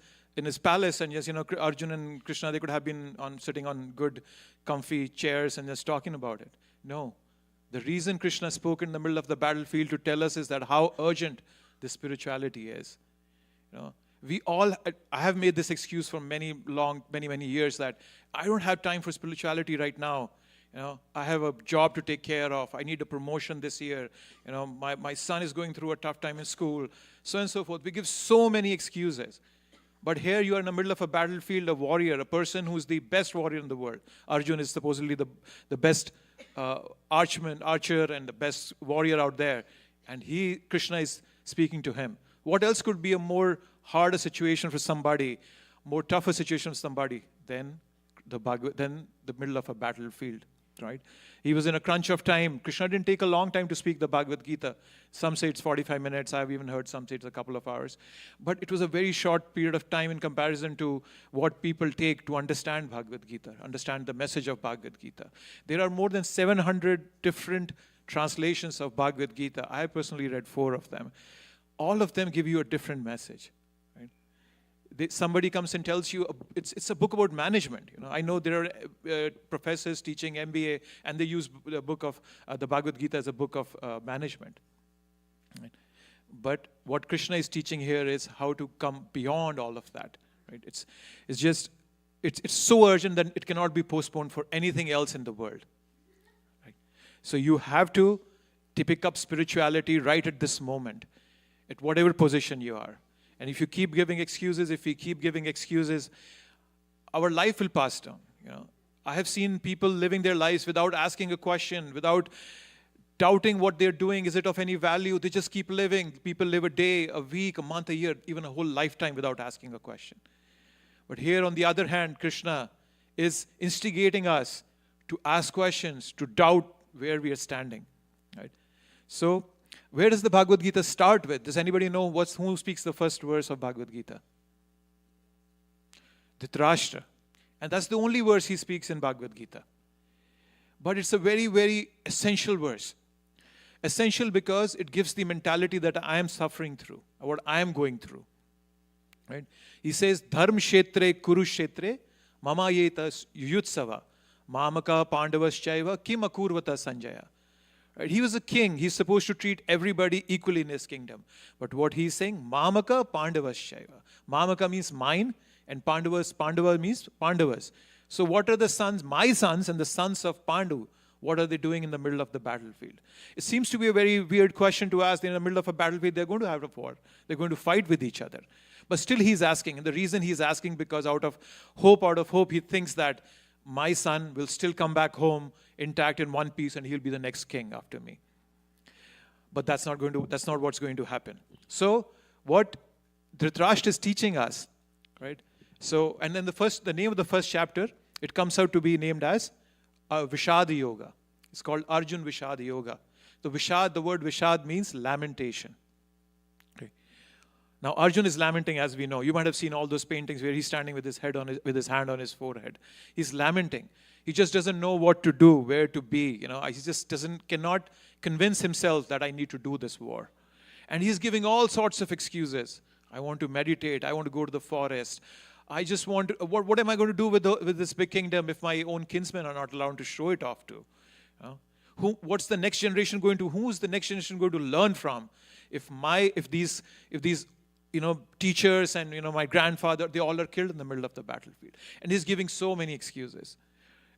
palace, and yes, Arjun and Krishna, they could have been sitting on good, comfy chairs and just talking about it. No. The reason Krishna spoke in the middle of the battlefield to tell us is that how urgent this spirituality is. I have made this excuse for many years that I don't have time for spirituality right now. I have a job to take care of. I need a promotion this year. My son is going through a tough time in school, so on and so forth. We give so many excuses. But here you are in the middle of a battlefield, a warrior, a person who's the best warrior in the world. Arjun is supposedly the best archer and the best warrior out there. And Krishna is speaking to him. What else could be a more harder situation for somebody, more tougher situation for somebody than the middle of a battlefield? Right? He was in a crunch of time. Krishna didn't take a long time to speak the Bhagavad Gita. Some say it's 45 minutes. I've even heard some say it's a couple of hours. But it was a very short period of time in comparison to what people take to understand Bhagavad Gita, understand the message of Bhagavad Gita. There are more than 700 different translations of Bhagavad Gita. I personally read 4 of them. All of them give you a different message. Somebody comes and tells you it's a book about management. I know there are professors teaching MBA, and they use the book of the Bhagavad Gita as a book of management. Right? But what Krishna is teaching here is how to come beyond all of that. Right? It's so urgent that it cannot be postponed for anything else in the world. Right? So you have to pick up spirituality right at this moment, at whatever position you are. And if you keep giving excuses, our life will pass down. I have seen people living their lives without asking a question, without doubting what they're doing. Is it of any value? They just keep living. People live a day, a week, a month, a year, even a whole lifetime without asking a question. But here, on the other hand, Krishna is instigating us to ask questions, to doubt where we are standing. Right? So, where does the Bhagavad Gita start with? Does anybody know who speaks the first verse of Bhagavad Gita? Dhritarashtra. And that's the only verse he speaks in Bhagavad Gita. But it's a very, very essential verse. Essential because it gives the mentality that I am suffering through, or what I am going through. Right? He says, Dharm Kshetre Kurukshetre Mama Yetas Yuyutsava Mamaka Pandavaschaiva Kim Akurvata Sanjaya. Right? He was a king. He's supposed to treat everybody equally in his kingdom. But what he's saying, Mamaka Pandavaschaiva. Mamaka means mine, and Pandava means Pandavas. So what are the sons, my sons and the sons of Pandu, what are they doing in the middle of the battlefield? It seems to be a very weird question to ask. In the middle of a battlefield, they're going to have a war. They're going to fight with each other. But still he's asking. And the reason he's asking, because out of hope, he thinks that my son will still come back home intact in one piece, and he'll be the next king after me. But that's not what's going to happen. So what Dhritarashtra is teaching us, right? So, and then the name of the first chapter, it comes out to be named as Vishad Yoga. It's called Arjun Vishad Yoga. The word Vishad means lamentation. Okay. Now Arjun is lamenting, as we know. You might have seen all those paintings where he's standing with his hand on his forehead. He's lamenting. He just doesn't know what to do, where to be. He just cannot convince himself that I need to do this war. And he's giving all sorts of excuses. I want to meditate. I want to go to the forest. I just want to, what am I going to do with this big kingdom if my own kinsmen are not allowed to show it off to? What's the next generation going to, who's the next generation going to learn from? If these teachers and, my grandfather, they all are killed in the middle of the battlefield. And he's giving so many excuses.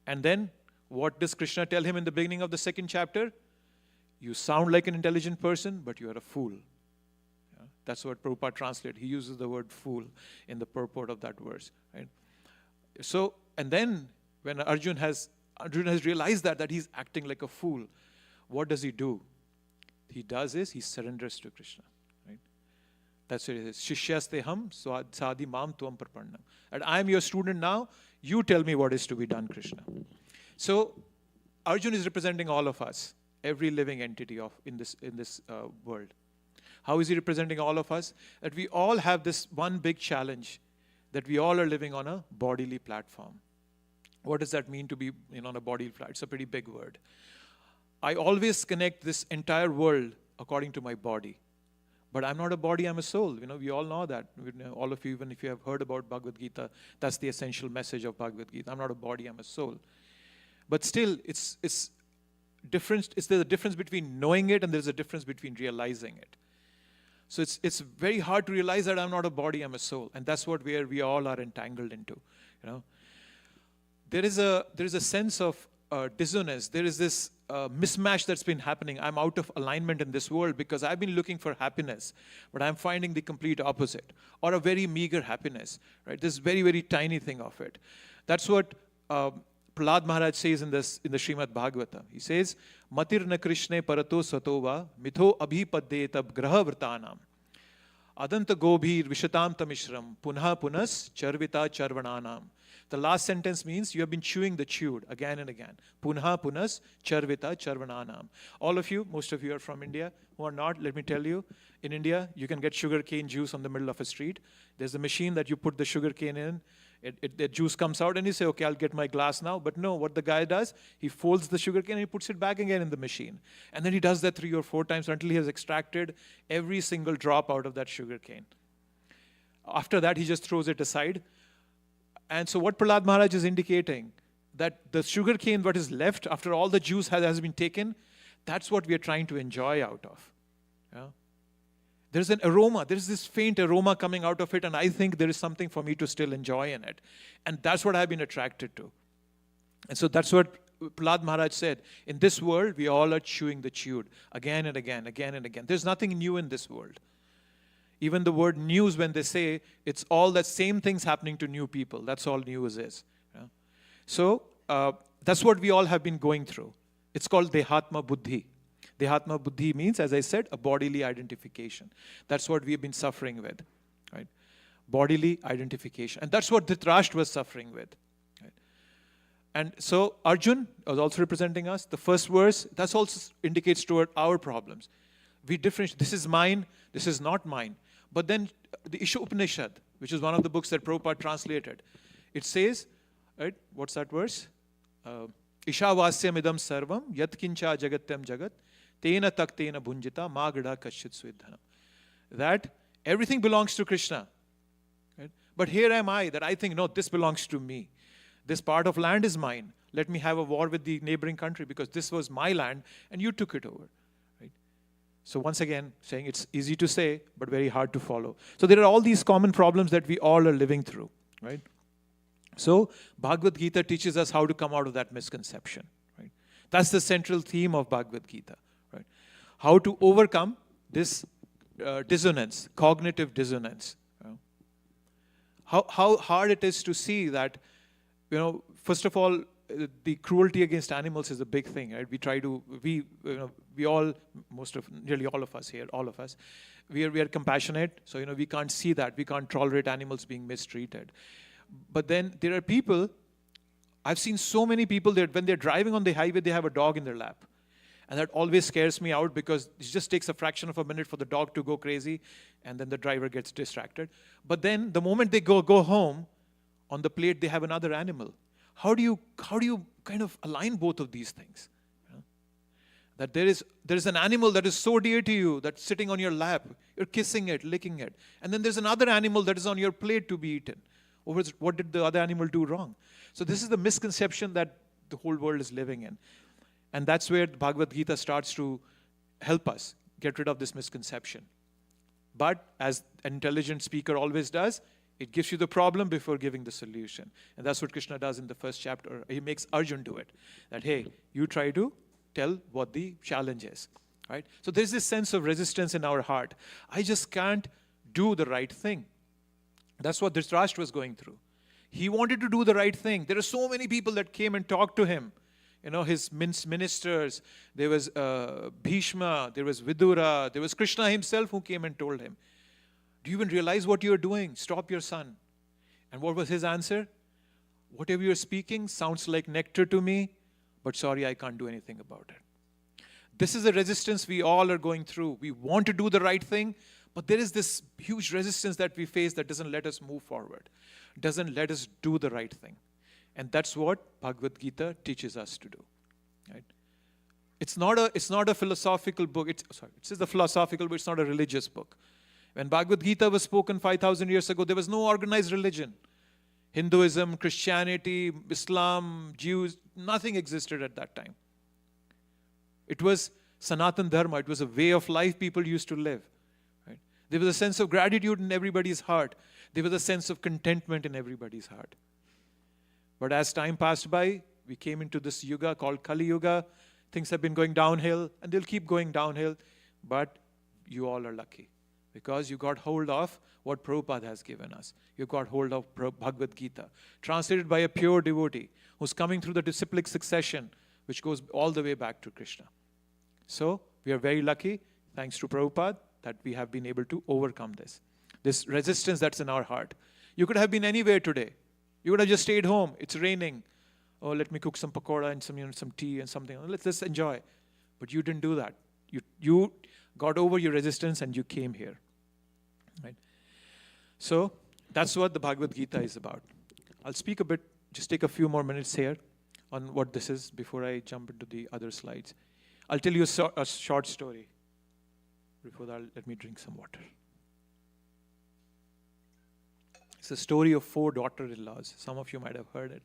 And then, what does Krishna tell him in the beginning of the second chapter? You sound like an intelligent person, but you are a fool. That's what Prabhupada translated. He uses the word fool in the purport of that verse. Right? So, and then, when Arjun has realized that he's acting like a fool, what does he do? He surrenders to Krishna. Right? That's what it is. Shishyasteham sadhi mam tuam parpannam. And I am your student now. You tell me what is to be done, Krishna. So, Arjun is representing all of us, every living entity in this world. How is he representing all of us? That we all have this one big challenge, that we all are living on a bodily platform. What does that mean to be on a bodily platform? It's a pretty big word. I always connect this entire world according to my body. But I'm not a body, I'm a soul. We all know that. All of you, even if you have heard about Bhagavad Gita, that's the essential message of Bhagavad Gita. I'm not a body, I'm a soul. But still, it's difference. There's a difference between knowing it and there's a difference between realizing it. So it's very hard to realize that I'm not a body, I'm a soul. And that's what we all are entangled into. There is a sense of dissonance. There is this mismatch that's been happening. I'm out of alignment in this world because I've been looking for happiness, but I'm finding the complete opposite, or a very meager happiness, right? This very, very tiny thing of it. That's what Prahlad Maharaj says in the Srimad Bhagavatam. He says, Matir na Krishne parato satova mitho abhipadde tab graha vrtanam adanta gobhir vishatam tamishram punha punas charvita charvananam. The last sentence means you have been chewing the chewed again and again. Punha punas charvita charvananam. All of you, most of you are from India. Who are not, let me tell you, in India, you can get sugarcane juice on the middle of a street. There's a machine that you put the sugarcane in. The juice comes out and you say, okay, I'll get my glass now. But no, what the guy does, he folds the sugarcane and he puts it back again in the machine. And then he does that 3 or 4 times until he has extracted every single drop out of that sugarcane. After that, he just throws it aside. And so what Prahlad Maharaj is indicating, that the sugarcane, what is left after all the juice has been taken, that's what we are trying to enjoy out of. Yeah? There's an aroma, there's this faint aroma coming out of it, and I think there is something for me to still enjoy in it. And that's what I've been attracted to. And so that's what Prahlad Maharaj said. In this world, we all are chewing the chewed again and again, again and again. There's nothing new in this world. Even the word news, when they say, it's all the same things happening to new people. That's all news is. Yeah? So that's what we all have been going through. It's called Dehatma Buddhi. Dehatma Buddhi means, as I said, a bodily identification. That's what we've been suffering with. Right? Bodily identification. And that's what Dhritarashtra was suffering with. Right? And so Arjun was also representing us. The first verse, that also indicates toward our problems. We differentiate, this is mine, this is not mine. But then the Isha Upanishad, which is one of the books that Prabhupada translated, it says, right, what's that verse? Ishavasyam idam sarvam yatkincha jagatyam jagat tena taktena bhunjita magada kashit swidhanam. That everything belongs to Krishna. Right? But here am I, that I think, no, this belongs to me. This part of land is mine. Let me have a war with the neighboring country because this was my land and you took it over. So once again, saying it's easy to say, but very hard to follow. So there are all these common problems that we all are living through, right? So Bhagavad Gita teaches us how to come out of that misconception, right? That's the central theme of Bhagavad Gita, right? How to overcome this dissonance, cognitive dissonance. How hard it is to see that, first of all, the cruelty against animals is a big thing, right? Nearly all of us here, we are compassionate, so we can't see that. We can't tolerate animals being mistreated. But then there are people, I've seen so many people that when they're driving on the highway, they have a dog in their lap. And that always scares me out because it just takes a fraction of a minute for the dog to go crazy and then the driver gets distracted. But then the moment they go home, on the plate they have another animal. How do you kind of align both of these things? That there is an animal that is so dear to you that's sitting on your lap, you're kissing it, licking it. And then there's another animal that is on your plate to be eaten. What did the other animal do wrong? So this is the misconception that the whole world is living in. And that's where the Bhagavad Gita starts to help us get rid of this misconception. But as an intelligent speaker always does, it gives you the problem before giving the solution. And that's what Krishna does in the first chapter. He makes Arjun do it. That, hey, you try to tell what the challenge is. Right? So there's this sense of resistance in our heart. I just can't do the right thing. That's what Dhritarashtra was going through. He wanted to do the right thing. There are so many people that came and talked to him. His ministers. There was Bhishma. There was Vidura. There was Krishna himself who came and told him, do you even realize what you're doing? Stop your son. And what was his answer? Whatever you're speaking sounds like nectar to me, but sorry, I can't do anything about it. This is a resistance we all are going through. We want to do the right thing, but there is this huge resistance that we face that doesn't let us move forward, doesn't let us do the right thing. And that's what Bhagavad Gita teaches us to do. Right? It's not a philosophical book. It is a philosophical book. It's not a religious book. When Bhagavad Gita was spoken 5,000 years ago, there was no organized religion. Hinduism, Christianity, Islam, Jews, nothing existed at that time. It was Sanatan Dharma. It was a way of life people used to live. Right? There was a sense of gratitude in everybody's heart. There was a sense of contentment in everybody's heart. But as time passed by, we came into this yuga called Kali Yuga. Things have been going downhill, and they'll keep going downhill. But you all are lucky, because you got hold of what Prabhupada has given us. You got hold of Bhagavad Gita, translated by a pure devotee who's coming through the disciplic succession, which goes all the way back to Krishna. So we are very lucky, thanks to Prabhupada, that we have been able to overcome this resistance that's in our heart. You could have been anywhere today. You would have just stayed home. It's raining. Oh, let me cook some pakoda and some tea and something. Let's enjoy. But you didn't do that. You got over your resistance and you came here. Right? So that's what the Bhagavad Gita is about. I'll speak a bit, just take a few more minutes here on what this is before I jump into the other slides. I'll tell you a short story. Before that, let me drink some water. It's a story of 4 daughter-in-laws. Some of you might have heard it.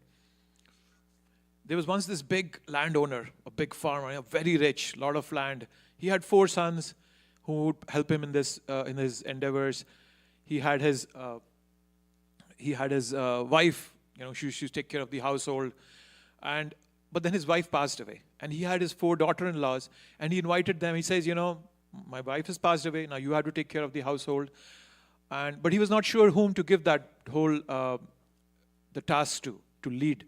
There was once this big landowner, a big farmer, very rich, lot of land. He had 4 sons who would help him in his endeavors. He had his wife. She used to take care of the household, but then his wife passed away, and he had his 4 daughter-in-laws, and he invited them. He says, my wife has passed away. Now you have to take care of the household, but he was not sure whom to give that whole the task to lead.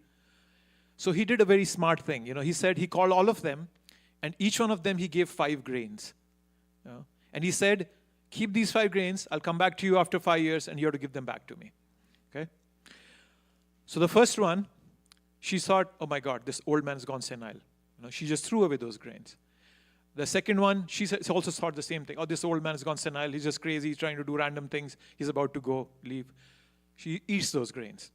So he did a very smart thing. He said he called all of them, and each one of them he gave 5 grains. And he said, keep these 5 grains. I'll come back to you after 5 years, and you have to give them back to me. Okay? So the first one, she thought, oh my God, this old man's gone senile. She just threw away those grains. The second one, she also thought the same thing. Oh, this old man's gone senile. He's just crazy. He's trying to do random things. He's about to leave. She eats those grains.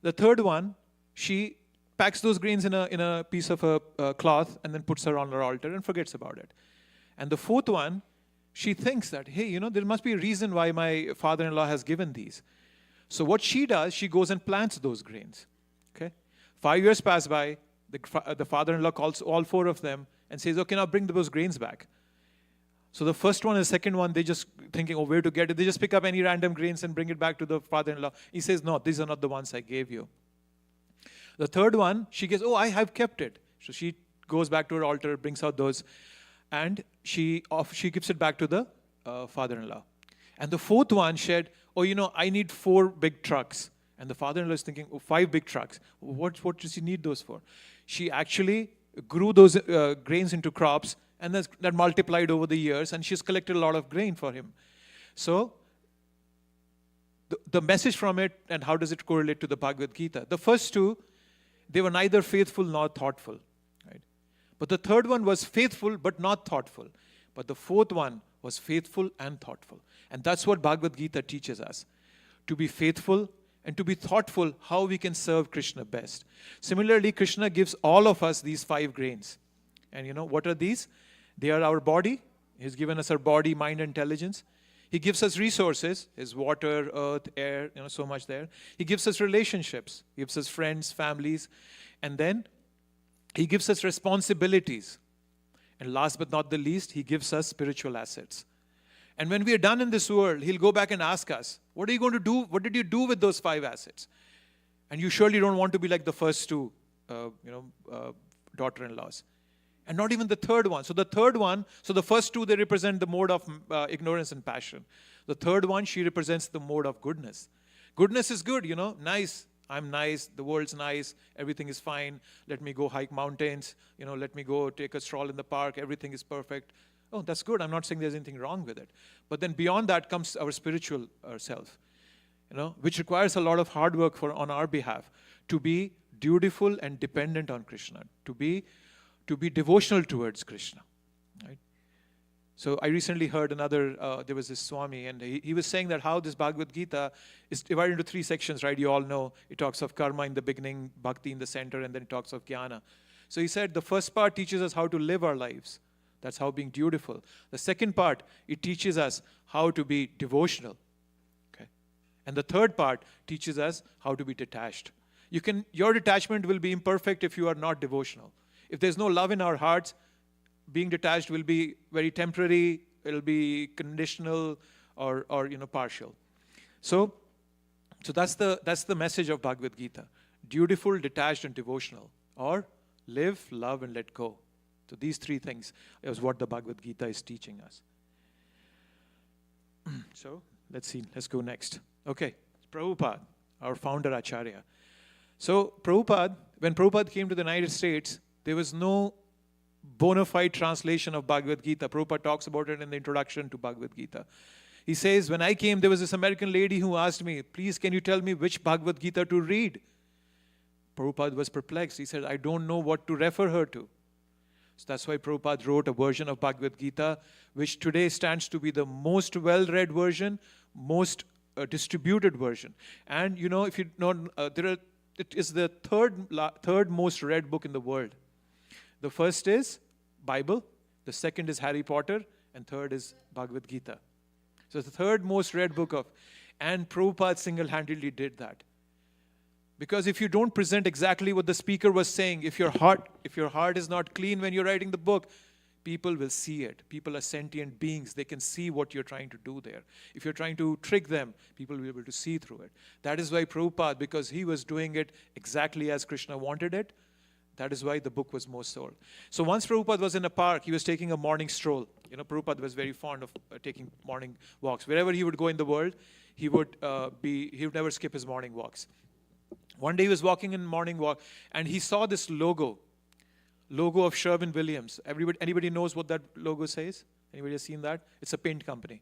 The third one, she packs those grains in a piece of a cloth and then puts her on her altar and forgets about it. And the fourth one, she thinks that, hey, there must be a reason why my father-in-law has given these. So what she does, she goes and plants those grains. Okay? 5 years pass by. The father-in-law calls all 4 of them and says, okay, now bring those grains back. So the first one and the second one, they just thinking, where to get it. They just pick up any random grains and bring it back to the father-in-law. He says, no, these are not the ones I gave you. The third one, she goes, I have kept it. So she goes back to her altar, brings out those, and she gives it back to the father-in-law. And the fourth one said, I need 4 big trucks. And the father-in-law is thinking, 5 big trucks. What does she need those for? She actually grew those grains into crops, and that multiplied over the years, and she's collected a lot of grain for him. So the message from it, and how does it correlate to the Bhagavad Gita? The first 2, they were neither faithful nor thoughtful. Right? But the third one was faithful but not thoughtful. But the fourth one was faithful and thoughtful. And that's what Bhagavad Gita teaches us. To be faithful and to be thoughtful how we can serve Krishna best. Similarly, Krishna gives all of us these 5 grains. And what are these? They are our body. He's given us our body, mind, intelligence. He gives us resources, his water, earth, air, so much there. He gives us relationships. He gives us friends, families. And then he gives us responsibilities. And last but not the least, he gives us spiritual assets. And when we are done in this world, he'll go back and ask us, what are you going to do? What did you do with those 5 assets? And you surely don't want to be like the first 2, daughter-in-laws. And not even the third one. So the first 2, they represent the mode of ignorance and passion. The third one, she represents the mode of goodness. Goodness is good, nice. I'm nice, the world's nice, everything is fine. Let me go hike mountains, let me go take a stroll in the park, everything is perfect. Oh, that's good. I'm not saying there's anything wrong with it. But then beyond that comes our spiritual self, which requires a lot of hard work on our behalf to be dutiful and dependent on Krishna, to be devotional towards Krishna. Right? So I recently heard there was this Swami, and he was saying that how this Bhagavad Gita is divided into 3 sections, right? You all know it talks of karma in the beginning, bhakti in the center, and then it talks of jnana. So he said the first part teaches us how to live our lives. That's how being dutiful. The second part, it teaches us how to be devotional. Okay? And the third part teaches us how to be detached. Your detachment will be imperfect if you are not devotional. If there's no love in our hearts, being detached will be very temporary, it'll be conditional or partial. So that's the message of Bhagavad Gita. Dutiful, detached, and devotional. Or live, love, and let go. So these three things is what the Bhagavad Gita is teaching us. So let's go next. Okay, Prabhupada, our founder Acharya. So when Prabhupada came to the United States, there was no bona fide translation of Bhagavad Gita. Prabhupada talks about it in the introduction to Bhagavad Gita. He says, when I came, there was this American lady who asked me, please, can you tell me which Bhagavad Gita to read? Prabhupada was perplexed. He said, I don't know what to refer her to. So that's why Prabhupada wrote a version of Bhagavad Gita, which today stands to be the most well-read version, most distributed version. And if you know, it is the third most read book in the world. The first is Bible, the second is Harry Potter, and third is Bhagavad Gita. So it's the third most read book and Prabhupada single-handedly did that. Because if you don't present exactly what the speaker was saying, if your heart is not clean when you're writing the book, people will see it. People are sentient beings. They can see what you're trying to do there. If you're trying to trick them, people will be able to see through it. That is why Prabhupada, because he was doing it exactly as Krishna wanted it, that is why the book was most sold. So once Prabhupada was in a park, he was taking a morning stroll. Prabhupada was very fond of taking morning walks. Wherever he would go in the world, he would never skip his morning walks. One day he was walking in morning walk, and he saw this logo of Sherwin-Williams. Anybody knows what that logo says? Anybody has seen that? It's a paint company.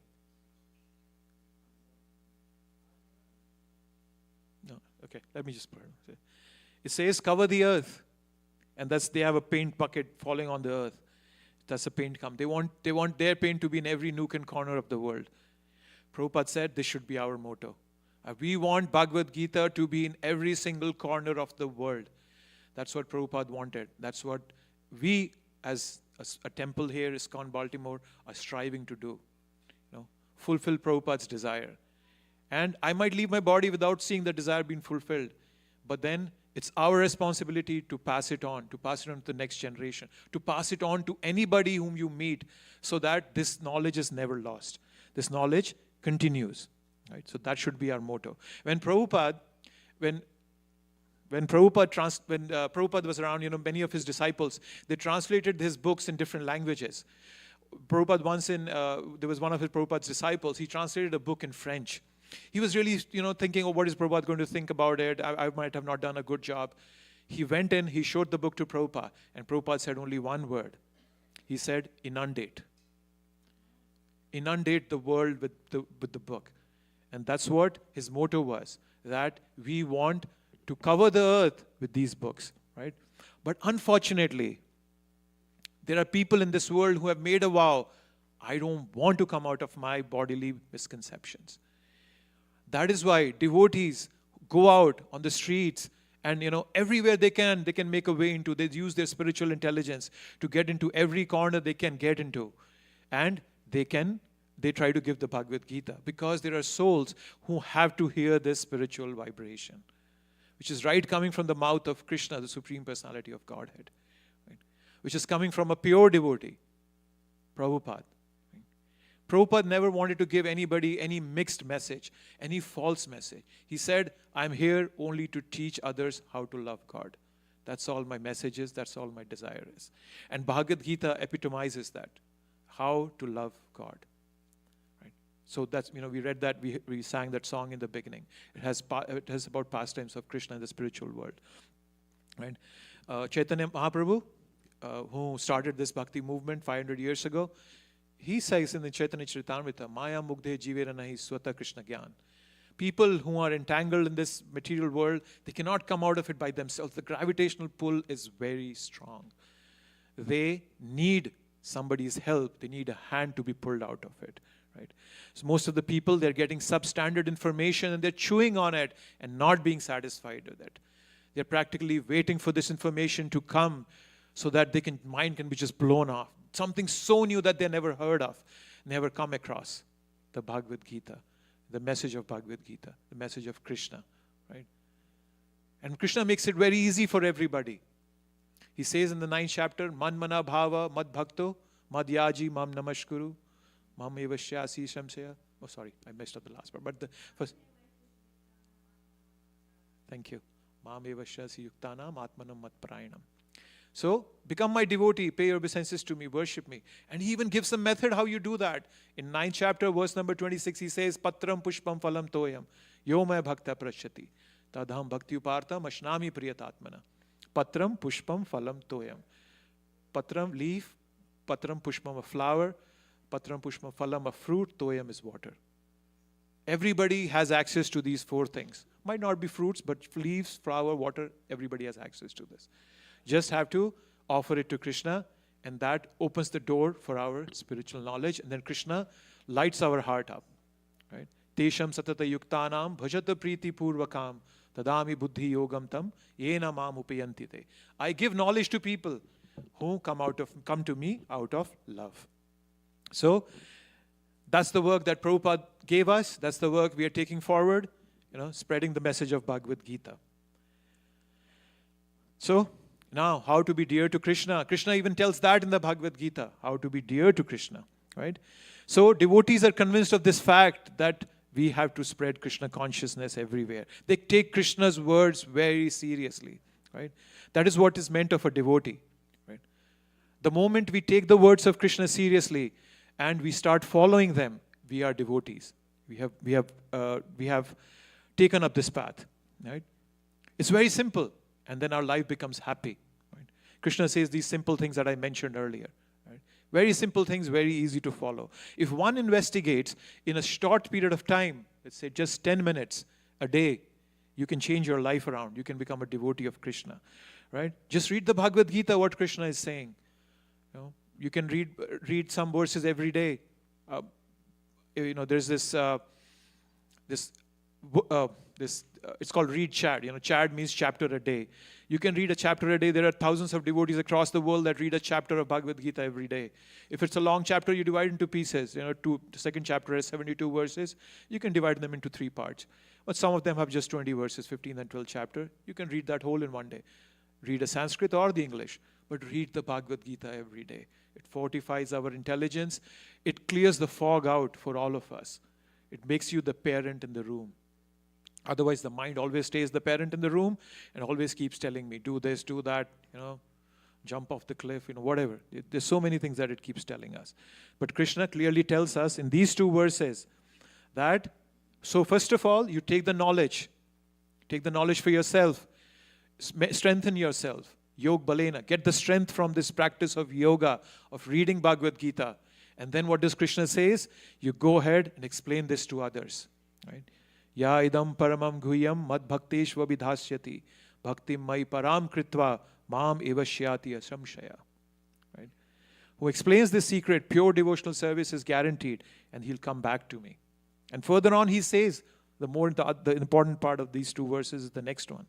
No, okay. Let me just put it. It says, "Cover the earth," and they have a paint bucket falling on the earth. That's a paint company. They want their paint to be in every nook and corner of the world. Prabhupada said this should be our motto. We want Bhagavad Gita to be in every single corner of the world. That's what Prabhupada wanted. That's what we, as a temple here, ISKCON Baltimore, are striving to do. Fulfill Prabhupada's desire. And I might leave my body without seeing the desire being fulfilled. But then it's our responsibility to pass it on to the next generation, to pass it on to anybody whom you meet, so that this knowledge is never lost. This knowledge continues. Right? So that should be our motto. When Prabhupada was around, many of his disciples, they translated his books in different languages. Prabhupada once there was one of Prabhupada's disciples, he translated a book in French. He was really, thinking, what is Prabhupada going to think about it? I might have not done a good job. He went in, he showed the book to Prabhupada, and Prabhupada said only one word. He said, inundate. Inundate the world with the book. And that's what his motto was, that we want to cover the earth with these books, right? But unfortunately, there are people in this world who have made a vow, I don't want to come out of my bodily misconceptions. That is why devotees go out on the streets and, everywhere they can make a way into. They use their spiritual intelligence to get into every corner they can get into. And they try to give the Bhagavad Gita, because there are souls who have to hear this spiritual vibration, which is right coming from the mouth of Krishna, the Supreme Personality of Godhead, right? Which is coming from a pure devotee, Prabhupada. Right? Prabhupada never wanted to give anybody any mixed message, any false message. He said, I'm here only to teach others how to love God. That's all my message is, that's all my desire is. And Bhagavad Gita epitomizes that, how to love God. So that's, we read that, we sang that song in the beginning. It has about pastimes of Krishna in the spiritual world. Right? Chaitanya Mahaprabhu, who started this bhakti movement 500 years ago, he says in the Chaitanya Charitamrita, Maya Mugdhe Jivera Nahi Swata Krishna Gyan. People who are entangled in this material world, they cannot come out of it by themselves. The gravitational pull is very strong. They need somebody's help. They need a hand to be pulled out of it. Right? So most of the people, they're getting substandard information and they're chewing on it and not being satisfied with it. They're practically waiting for this information to come so that mind can be just blown off. Something so new that they never heard of, never come across. The Bhagavad Gita, the message of Bhagavad Gita, the message of Krishna, right? And Krishna makes it very easy for everybody. He says in the 9th chapter, Man mana bhava mad bhakto mad yaji mam namashkuru mam evashyasi shamsaya. Oh, sorry, I messed up the last part. But the first. Thank you. Mam evashyasi yuktanam atmanam mat parayanam. So, become my devotee, pay your obeisances to me, worship me. And he even gives a method how you do that. In 9th chapter, verse number 26, he says, Patram pushpam phalam toyam, yo maya bhakta prashyati, tadham bhakti upartam ashnami priyatatmana. Patram pushpam phalam toyam. Patram, leaf, patram pushpam, a flower, patram pushpam phalam, a fruit, toyam is water. Everybody has access to these 4 things. Might not be fruits, but leaves, flower, water, everybody has access to this. Just have to offer it to Krishna, and that opens the door for our spiritual knowledge, and then Krishna lights our heart up. Right? Tesham satata yuktanam bhajata priti purvakam tadami buddhi yogam tam yena mam upayanti te. I give knowledge to people who come to me out of love. So that's the work that Prabhupada gave us. That's the work we are taking forward, spreading the message of Bhagavad Gita. So now, how to be dear to Krishna. Krishna even tells that in the Bhagavad Gita, how to be dear to Krishna, right? So, devotees are convinced of this fact that we have to spread Krishna consciousness everywhere. They take Krishna's words very seriously, right? That is what is meant of a devotee, right? The moment we take the words of Krishna seriously and we start following them, we are devotees. We have taken up this path, right? It's very simple. And then our life becomes happy. Right? Krishna says these simple things that I mentioned earlier. Right? Very simple things, very easy to follow. If one investigates in a short period of time, let's say just 10 minutes a day, you can change your life around. You can become a devotee of Krishna. Right? Just read the Bhagavad Gita, what Krishna is saying. You can read some verses every day. There's this it's called read chad. Chad means chapter a day. You can read a chapter a day. There are thousands of devotees across the world that read a chapter of Bhagavad Gita every day. If it's a long chapter, you divide into pieces. The second chapter has 72 verses. You can divide them into 3 parts. But some of them have just 20 verses, 15 and 12 chapter. You can read that whole in one day. Read a Sanskrit or the English, but read the Bhagavad Gita every day. It fortifies our intelligence. It clears the fog out for all of us. It makes you the parent in the room. Otherwise, the mind always stays the parent in the room and always keeps telling me, do this, do that, jump off the cliff, whatever. There's so many things that it keeps telling us. But Krishna clearly tells us in these 2 verses that, so first of all, you take the knowledge. Take the knowledge for yourself. Strengthen yourself. Yog balena. Get the strength from this practice of yoga, of reading Bhagavad Gita. And then what does Krishna says? You go ahead and explain this to others. Right? Ya idam paramam guhyam mad bhakteshva vidhasyati bhaktim mai param kritva mam evashyati asramshaya. Right? Who explains this secret, pure devotional service is guaranteed and he'll come back to me. And further on he says, the important part of these 2 verses is the next one.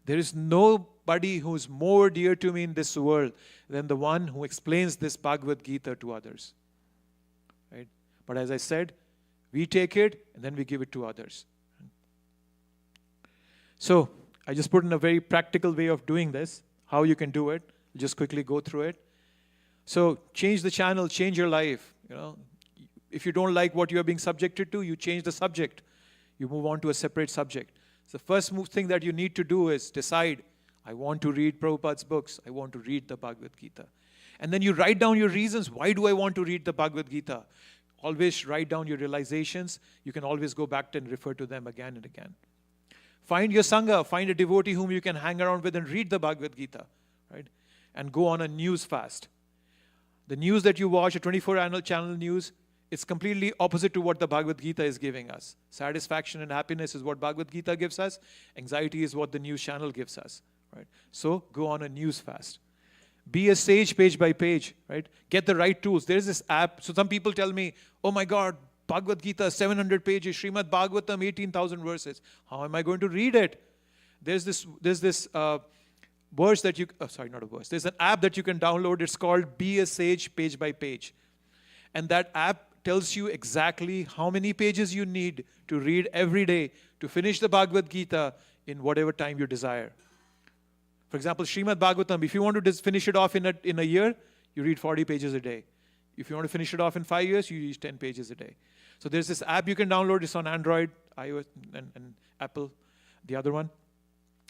There is nobody who is more dear to me in this world than the one who explains this Bhagavad Gita to others. Right? But as I said, we take it and then we give it to others. So, I just put in a very practical way of doing this, how you can do it. Just quickly go through it. So, change the channel, change your life. If you don't like what you are being subjected to, you change the subject. You move on to a separate subject. So the first thing that you need to do is decide, I want to read Prabhupada's books. I want to read the Bhagavad Gita. And then you write down your reasons. Why do I want to read the Bhagavad Gita? Always write down your realizations. You can always go back and refer to them again and again. Find your Sangha. Find a devotee whom you can hang around with and read the Bhagavad Gita. Right? And go on a news fast. The news that you watch, a 24 channel news, it's completely opposite to what the Bhagavad Gita is giving us. Satisfaction and happiness is what Bhagavad Gita gives us. Anxiety is what the news channel gives us. Right? So go on a news fast. Be a sage page by page. Right? Get the right tools. There's this app. So some people tell me, oh my God, Bhagavad Gita, 700 pages. Srimad Bhagavatam, 18,000 verses. How am I going to read it? There's this verse that you, not a verse. There's an app that you can download. It's called Be a Sage Page by Page. And that app tells you exactly how many pages you need to read every day to finish the Bhagavad Gita in whatever time you desire. For example, Srimad Bhagavatam, if you want to finish it off in a year, you read 40 pages a day. If you want to finish it off in 5 years, you read 10 pages a day. So there's this app you can download. It's on Android, iOS, and Apple, the other one.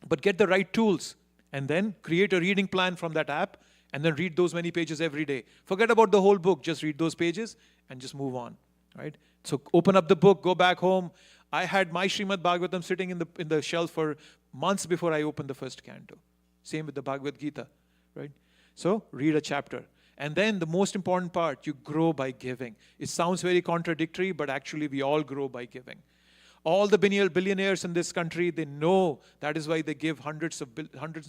But get the right tools and then create a reading plan from that app and then read those many pages every day. Forget about the whole book. Just read those pages and just move on, right? So open up the book, go back home. I had my Srimad Bhagavatam sitting in the shelf for months before I opened the first canto. Same with the Bhagavad Gita, right? So read a chapter. And then the most important part, you grow by giving. It sounds very contradictory, but actually we all grow by giving. All the billionaires in this country, they know that is why they give hundreds of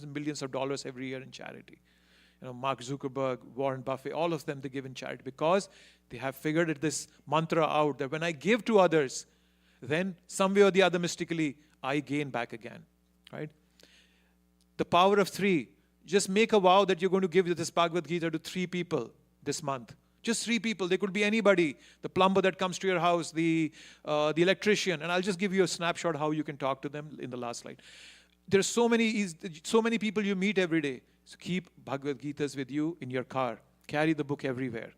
millions of dollars every year in charity. You know, Mark Zuckerberg, Warren Buffett, all of them, they give in charity because they have figured this mantra out that when I give to others, then some way or the other mystically, I gain back again, right? The power of 3. Just make a vow that you're going to give this Bhagavad Gita to 3 people this month. Just 3 people. They could be anybody. The plumber that comes to your house, the electrician. And I'll just give you a snapshot how you can talk to them in the last slide. There's so many people you meet every day. So keep Bhagavad Gitas with you in your car. Carry the book everywhere.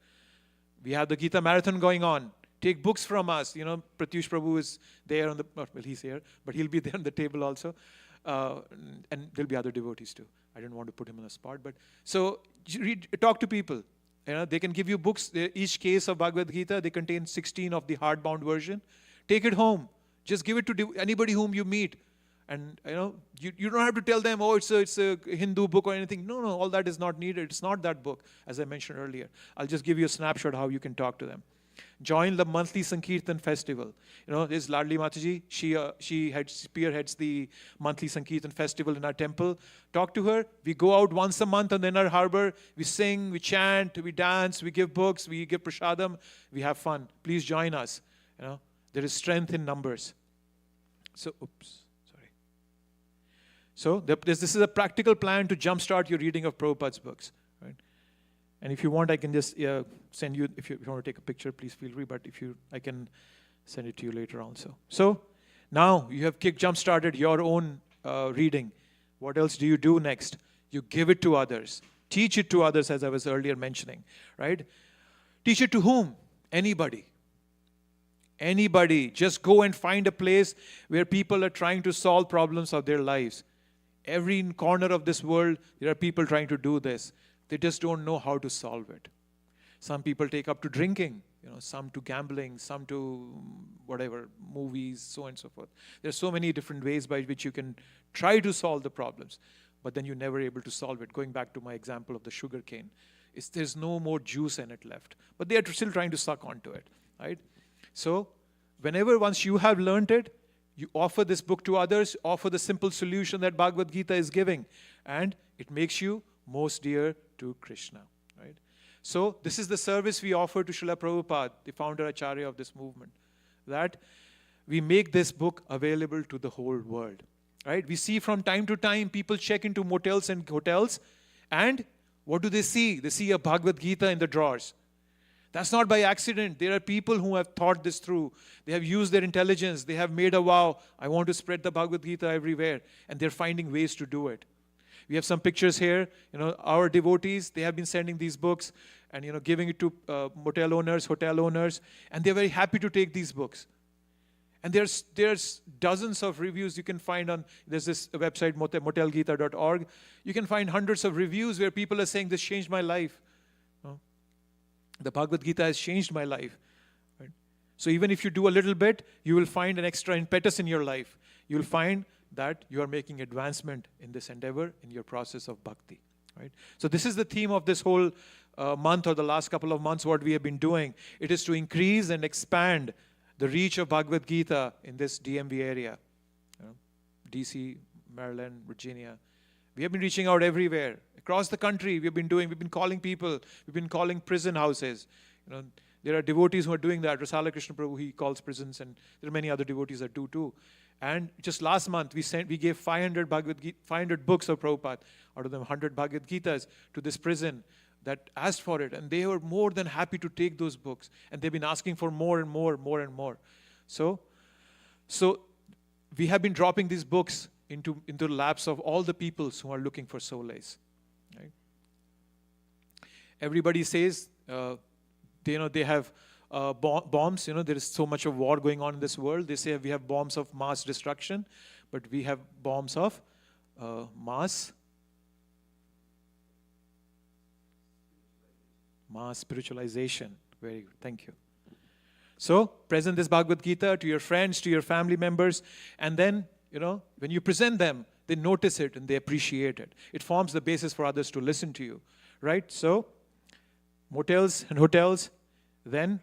We have the Gita Marathon going on. Take books from us. You know, Pratyush Prabhu is there on the, well, he's here, but he'll be there on the table also. And there'll be other devotees too. I don't want to put him on the spot, but so talk to people. You know, they can give you books. Each case of Bhagavad Gita, they contain 16 of the hardbound version. Take it home. Just give it to anybody whom you meet. And you know, you don't have to tell them, oh, it's a Hindu book or anything. No, all that is not needed. It's not that book, as I mentioned earlier. I'll just give you a snapshot how you can talk to them. Join the monthly Sankirtan festival. You know, there's Ladli Mataji. She spearheads the monthly Sankirtan festival in our temple. Talk to her. We go out once a month on the inner harbor. We sing, we chant, we dance, we give books, we give prasadam. We have fun. Please join us. You know, there is strength in numbers. So, So this is a practical plan to jumpstart your reading of Prabhupada's books. Right? And if you want, I can just send you, if you want to take a picture, please feel free. But I can send it to you later also. So now you have jump-started your own reading. What else do you do next? You give it to others. Teach it to others, as I was earlier mentioning. Right? Teach it to whom? Anybody. Anybody. Just go and find a place where people are trying to solve problems of their lives. Every corner of this world, there are people trying to do this. They just don't know how to solve it. Some people take up to drinking, you know, some to gambling, some to whatever, movies, so on and so forth. There's so many different ways by which you can try to solve the problems, but then you're never able to solve it. Going back to my example of the sugar cane, there's no more juice in it left, but they are still trying to suck onto it, right? So once you have learned it, you offer this book to others, offer the simple solution that Bhagavad Gita is giving, and it makes you most dear to Krishna, right? So this is the service we offer to Srila Prabhupada, the founder Acharya of this movement, that we make this book available to the whole world, right? We see from time to time people check into motels and hotels, and what do they see? They see a Bhagavad Gita in the drawers. That's not by accident. There are people who have thought this through. They have used their intelligence. They have made a vow, I want to spread the Bhagavad Gita everywhere, and they're finding ways to do it. We have some pictures here. You know, our devotees, they have been sending these books and, you know, giving it to motel owners, hotel owners, and they're very happy to take these books. And there's dozens of reviews you can find on, there's this website, motelgita.org. You can find hundreds of reviews where people are saying, this changed my life. The Bhagavad Gita has changed my life. Right? So even if you do a little bit, you will find an extra impetus in your life. You will find that you are making advancement in this endeavor, in your process of bhakti. Right? So this is the theme of this whole month or the last couple of months, what we have been doing. It is to increase and expand the reach of Bhagavad Gita in this DMV area. You know, DC, Maryland, Virginia. We have been reaching out everywhere. Across the country, we've been calling people. We've been calling prison houses. You know, There are devotees who are doing that. Rasala Krishna Prabhu, he calls prisons, and there are many other devotees that do too. And just last month, we gave 500 books of Prabhupada, out of them 100 Bhagavad Gitas, to this prison that asked for it. And they were more than happy to take those books. And they've been asking for more and more, more and more. So we have been dropping these books into the laps of all the peoples who are looking for solace. Right? Everybody says, they have bombs. There is so much of war going on in this world. They say we have bombs of mass destruction, but we have bombs of mass spiritualization. Very good. Thank you. So, present this Bhagavad Gita to your friends, to your family members, and then, when you present them, they notice it and they appreciate it. It forms the basis for others to listen to you, right? So, motels and hotels, then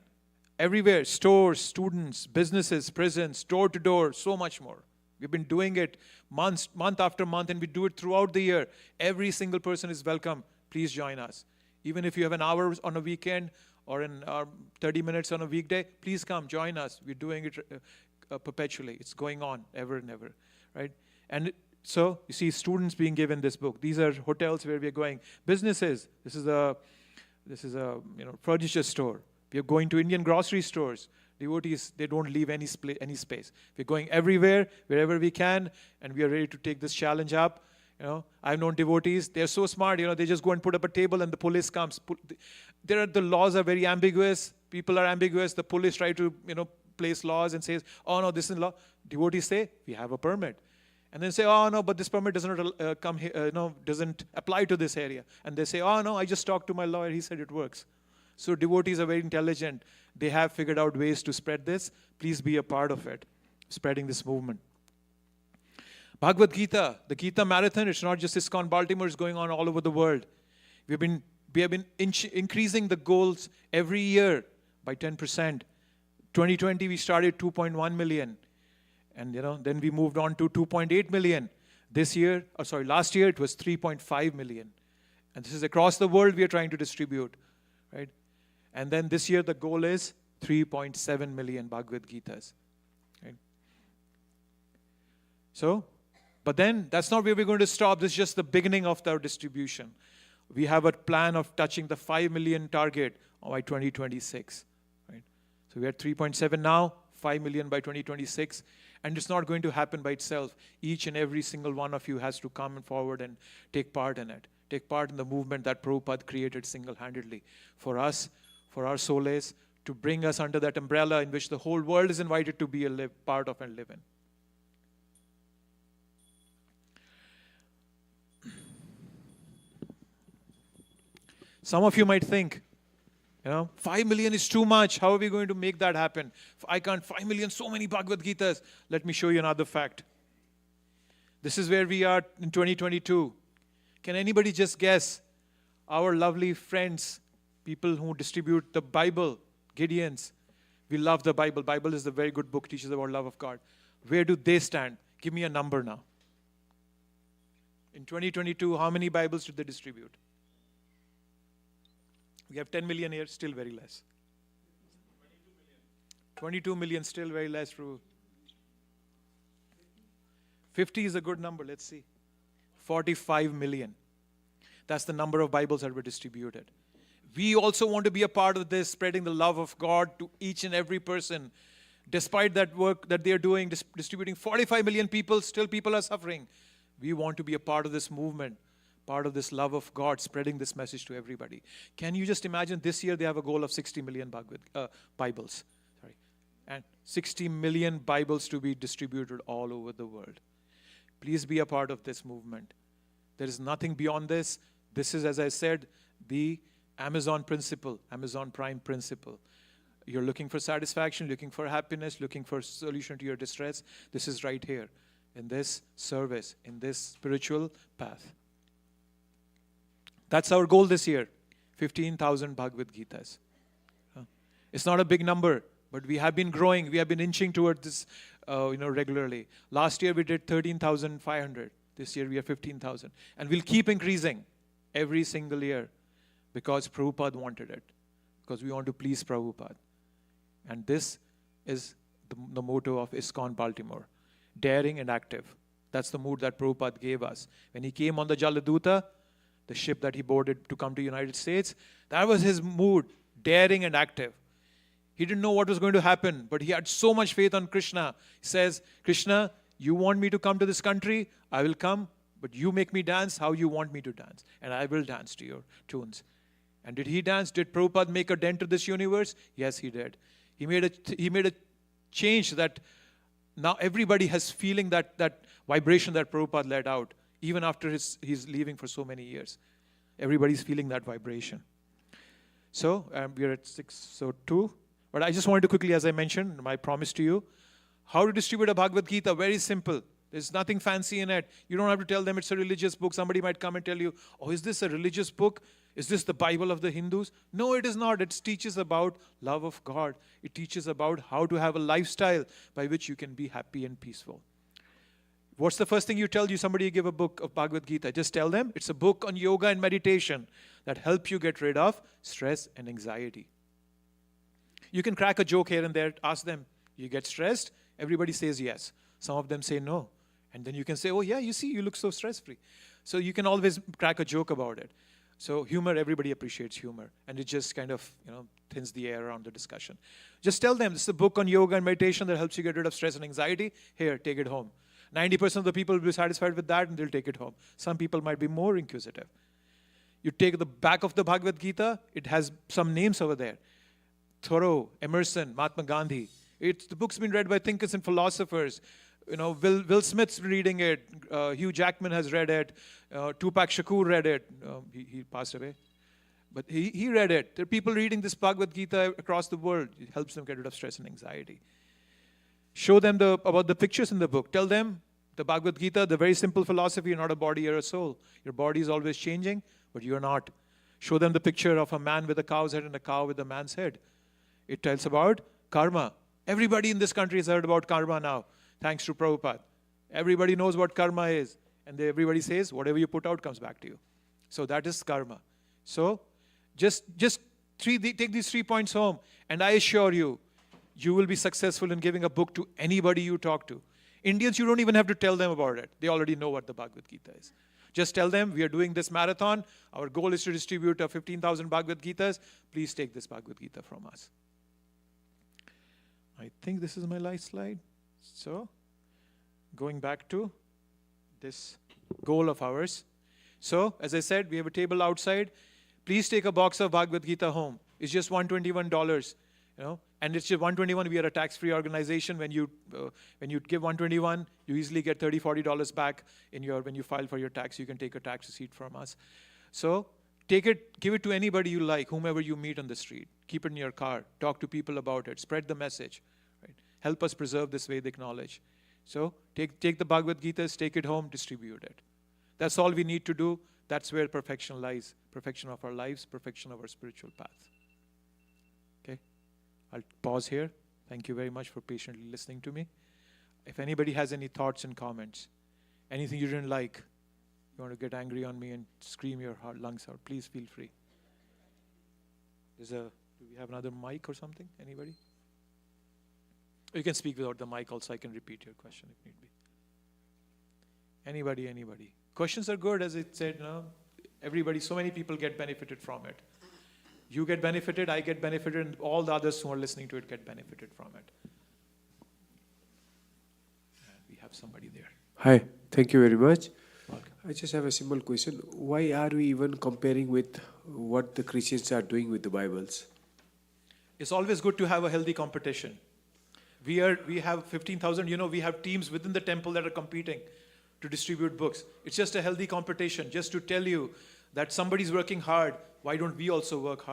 everywhere, stores, students, businesses, prisons, door to door, so much more. We've been doing it month after month, and we do it throughout the year. Every single person is welcome. Please join us. Even if you have an hour on a weekend or 30 minutes on a weekday, please come, join us. We're doing it perpetually. It's going on ever and ever, right? And so, you see students being given this book. These are hotels where we're going. Businesses, this is a furniture store. We are going to Indian grocery stores. Devotees, they don't leave any space. We're going everywhere, wherever we can, and we are ready to take this challenge up. I've known devotees, they're so smart, they just go and put up a table and the police comes. The laws are very ambiguous. People are ambiguous. The police try to, place laws and says, oh no, this is law. Devotees say, we have a permit. And then say, oh no, but this permit doesn't come here, doesn't apply to this area. And they say, oh no, I just talked to my lawyer, he said it works. So devotees are very intelligent. They have figured out ways to spread this. Please be a part of it, spreading this movement. Bhagavad Gita, the Gita Marathon, it's not just ISKCON Baltimore, it's going on all over the world. We have been increasing the goals every year by 10%. 2020, we started 2.1 million. And, then we moved on to 2.8 million. Last year, it was 3.5 million. And this is across the world we are trying to distribute, right? And then this year, the goal is 3.7 million Bhagavad Gitas, right? So, but then that's not where we're going to stop. This is just the beginning of our distribution. We have a plan of touching the 5 million target by 2026. Right? So we're at 3.7 now, 5 million by 2026. And it's not going to happen by itself. Each and every single one of you has to come forward and take part in it. Take part in the movement that Prabhupada created single-handedly for us, for our solace, to bring us under that umbrella in which the whole world is invited to be a part of and live in. Some of you might think, 5 million is too much. How are we going to make that happen? I can't, 5 million, so many Bhagavad Gitas. Let me show you another fact. This is where we are in 2022. Can anybody just guess? Our lovely friends, people who distribute the Bible, Gideons, we love the Bible. Bible is a very good book, teaches about love of God. Where do they stand? Give me a number now. In 2022, how many Bibles did they distribute? We have 10 million here, still very less. 22 million, still very less. 50 is a good number, let's see. 45 million. That's the number of Bibles that were distributed. We also want to be a part of this, spreading the love of God to each and every person. Despite that work that they are doing, distributing 45 million people, still people are suffering. We want to be a part of this movement, part of this love of God, spreading this message to everybody. Can you just imagine this year they have a goal of 60 million Bibles. And 60 million Bibles to be distributed all over the world. Please be a part of this movement. There is nothing beyond this. This is, as I said, the Amazon principle, Amazon Prime principle. You're looking for satisfaction, looking for happiness, looking for solution to your distress. This is right here in this service, in this spiritual path. That's our goal this year, 15,000 Bhagavad Gitas. It's not a big number, but we have been growing. We have been inching toward this regularly. Last year we did 13,500. This year we are 15,000. And we'll keep increasing every single year because Prabhupada wanted it. because we want to please Prabhupada. And this is the motto of ISKCON Baltimore. Daring and active. That's the mood that Prabhupada gave us. When he came on the Jaladuta, the ship that he boarded to come to the United States, that was his mood, daring and active. He didn't know what was going to happen, but he had so much faith on Krishna. He says, Krishna, you want me to come to this country? I will come, but you make me dance how you want me to dance, and I will dance to your tunes. And did he dance? Did Prabhupada make a dent to this universe? Yes, he did. He made a change that now everybody has feeling that vibration that Prabhupada let out, even after he's leaving for so many years. Everybody's feeling that vibration. So we're at 6:02. But I just wanted to quickly, as I mentioned, my promise to you, how to distribute a Bhagavad Gita, very simple. There's nothing fancy in it. You don't have to tell them it's a religious book. Somebody might come and tell you, oh, is this a religious book? Is this the Bible of the Hindus? No, it is not. It teaches about love of God. It teaches about how to have a lifestyle by which you can be happy and peaceful. What's the first thing you tell somebody you give a book of Bhagavad Gita? Just tell them it's a book on yoga and meditation that help you get rid of stress and anxiety. You can crack a joke here and there. Ask them, you get stressed? Everybody says yes. Some of them say no. And then you can say, oh yeah, you see, you look so stress-free. So you can always crack a joke about it. So humor, everybody appreciates humor. And it just kind of, thins the air around the discussion. Just tell them, this is a book on yoga and meditation that helps you get rid of stress and anxiety. Here, take it home. 90% of the people will be satisfied with that and they'll take it home. Some people might be more inquisitive. You take the back of the Bhagavad Gita, it has some names over there. Thoreau, Emerson, Mahatma Gandhi. The book's been read by thinkers and philosophers. Will Smith's reading it. Hugh Jackman has read it. Tupac Shakur read it. He passed away. But he read it. There are people reading this Bhagavad Gita across the world. It helps them get rid of stress and anxiety. Show them about the pictures in the book. Tell them the Bhagavad Gita, the very simple philosophy, you're not a body, you're a soul. Your body is always changing, but you're not. Show them the picture of a man with a cow's head and a cow with a man's head. It tells about karma. Everybody in this country has heard about karma now, thanks to Prabhupada. Everybody knows what karma is. And everybody says, whatever you put out comes back to you. So that is karma. So just take these 3 points home. And I assure you, you will be successful in giving a book to anybody you talk to. Indians, you don't even have to tell them about it. They already know what the Bhagavad Gita is. Just tell them, we are doing this marathon. Our goal is to distribute 15,000 Bhagavad Gitas. Please take this Bhagavad Gita from us. I think this is my last slide. So, going back to this goal of ours. So, as I said, we have a table outside. Please take a box of Bhagavad Gita home. It's just $121, and it's just $121. We are a tax-free organization. When you give $121, you easily get $30, $40 back when you file for your tax. You can take a tax receipt from us. So, take it, give it to anybody you like, whomever you meet on the street. Keep it in your car. Talk to people about it. Spread the message. Right? Help us preserve this Vedic knowledge. So take the Bhagavad Gitas, take it home, distribute it. That's all we need to do. That's where perfection lies. Perfection of our lives, perfection of our spiritual path. Okay? I'll pause here. Thank you very much for patiently listening to me. If anybody has any thoughts and comments, anything you didn't like, you want to get angry on me and scream your lungs out, please feel free. Do we have another mic or something? Anybody? You can speak without the mic also. I can repeat your question if need be. Anybody. Questions are good, as it said. Everybody, so many people get benefited from it. You get benefited, I get benefited, and all the others who are listening to it get benefited from it. And we have somebody there. Hi, thank you very much. Welcome. I just have a simple question. Why are we even comparing with what the Christians are doing with the Bibles? It's always good to have a healthy competition. We have 15,000, we have teams within the temple that are competing to distribute books. It's just a healthy competition, just to tell you that somebody's working hard. Why don't we also work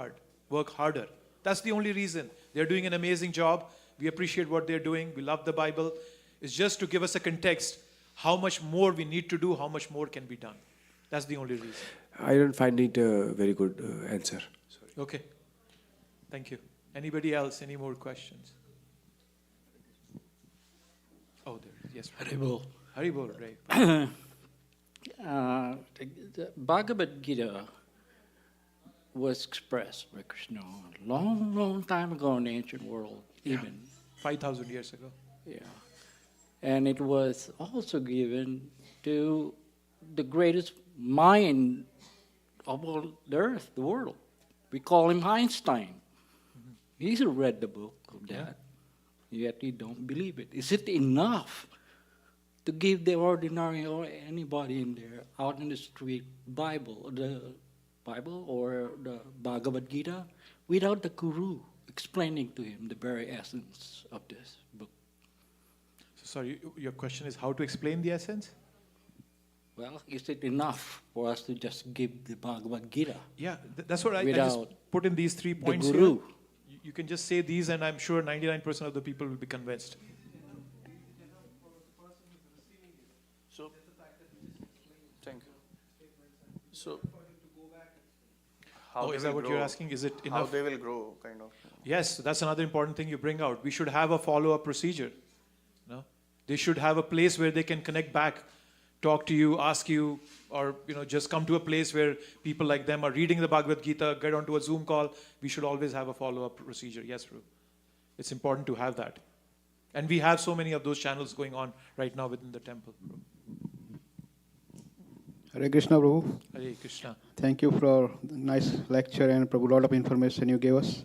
harder? That's the only reason. They're doing an amazing job. We appreciate what they're doing. We love the Bible. It's just to give us a context, how much more we need to do, how much more can be done. That's the only reason. I don't find it a very good answer. Sorry. Okay. Thank you. Anybody else? Any more questions? Oh, there. Yes. Haribol. Haribol, right. The Bhagavad Gita was expressed by Krishna a long, long time ago in the ancient world, even. 5,000 years ago. Yeah. And it was also given to the greatest mind of all the earth, the world. We call him Einstein. He's read the book of that, yet he don't believe it. Is it enough to give the ordinary or anybody in there out in the street the Bible or the Bhagavad Gita without the guru explaining to him the very essence of this book? So sorry, your question is how to explain the essence? Well, is it enough for us to just give the Bhagavad Gita? Yeah, that's what I just Without put in these 3 points the here. guru. You can just say these and I'm sure 99% of the people will be convinced. So, thank you. So, Oh, is that what you're asking? Is it How enough? they will grow, kind of. Yes, that's another important thing you bring out. We should have a follow-up procedure. No? They should have a place where they can connect back, talk to you, ask you, or just come to a place where people like them are reading the Bhagavad Gita, get onto a Zoom call. We should always have a follow-up procedure. Yes, Prabhu. It's important to have that. And we have so many of those channels going on right now within the temple. Prabhu. Hare Krishna, Prabhu. Hare Krishna. Thank you for the nice lecture and Prabhu, lot of information you gave us.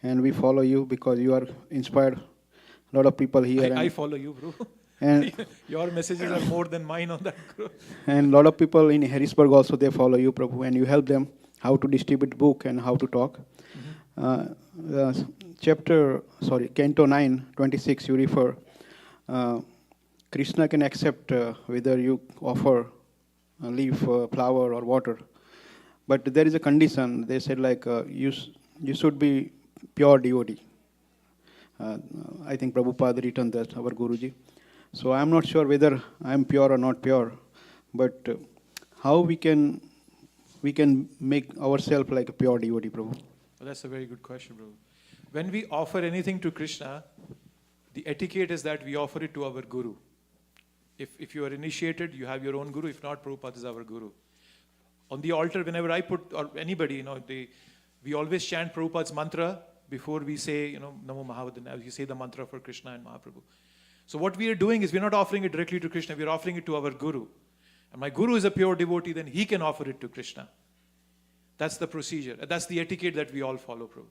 And we follow you because you are inspired a lot of people here. I follow you, bro. And Your messages are more than mine on that group. and a lot of people in Harrisburg also, they follow you, Prabhu, and you help them how to distribute book and how to talk. Canto 9, 26, you refer, Krishna can accept whether you offer a leaf, flower or water. But there is a condition. They said you should be pure devotee. I think Prabhupada written that, our Guruji. So I am not sure whether I am pure or not pure, but how we can make ourselves like a pure devotee, Prabhu? Well, that's a very good question, bro. When we offer anything to Krishna, the etiquette is that we offer it to our Guru. If you are initiated, you have your own Guru. If not, Prabhupada is our Guru. On the altar, whenever I put, or anybody, we always chant Prabhupada's mantra before we say, Namo Mahavadana. We say the mantra for Krishna and Mahaprabhu. So what we are doing is we're not offering it directly to Krishna, we're offering it to our Guru. And my Guru is a pure devotee, then he can offer it to Krishna. That's the procedure. That's the etiquette that we all follow, Prabhu.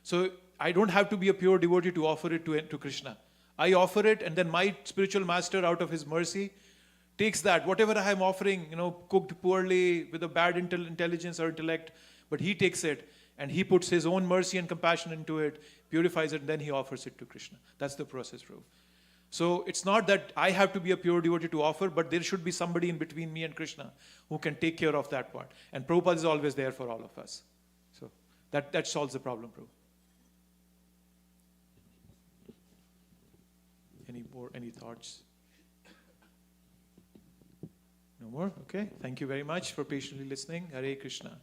So I don't have to be a pure devotee to offer it to Krishna. I offer it, and then my spiritual master, out of his mercy, takes that, whatever I am offering, cooked poorly, with a bad intelligence or intellect, but he takes it, and he puts his own mercy and compassion into it, purifies it, and then he offers it to Krishna. That's the process, Prabhu. So it's not that I have to be a pure devotee to offer, but there should be somebody in between me and Krishna who can take care of that part. And Prabhupada is always there for all of us. So that solves the problem, Prabhu. Any thoughts? No more? Okay. Thank you very much for patiently listening. Hare Krishna.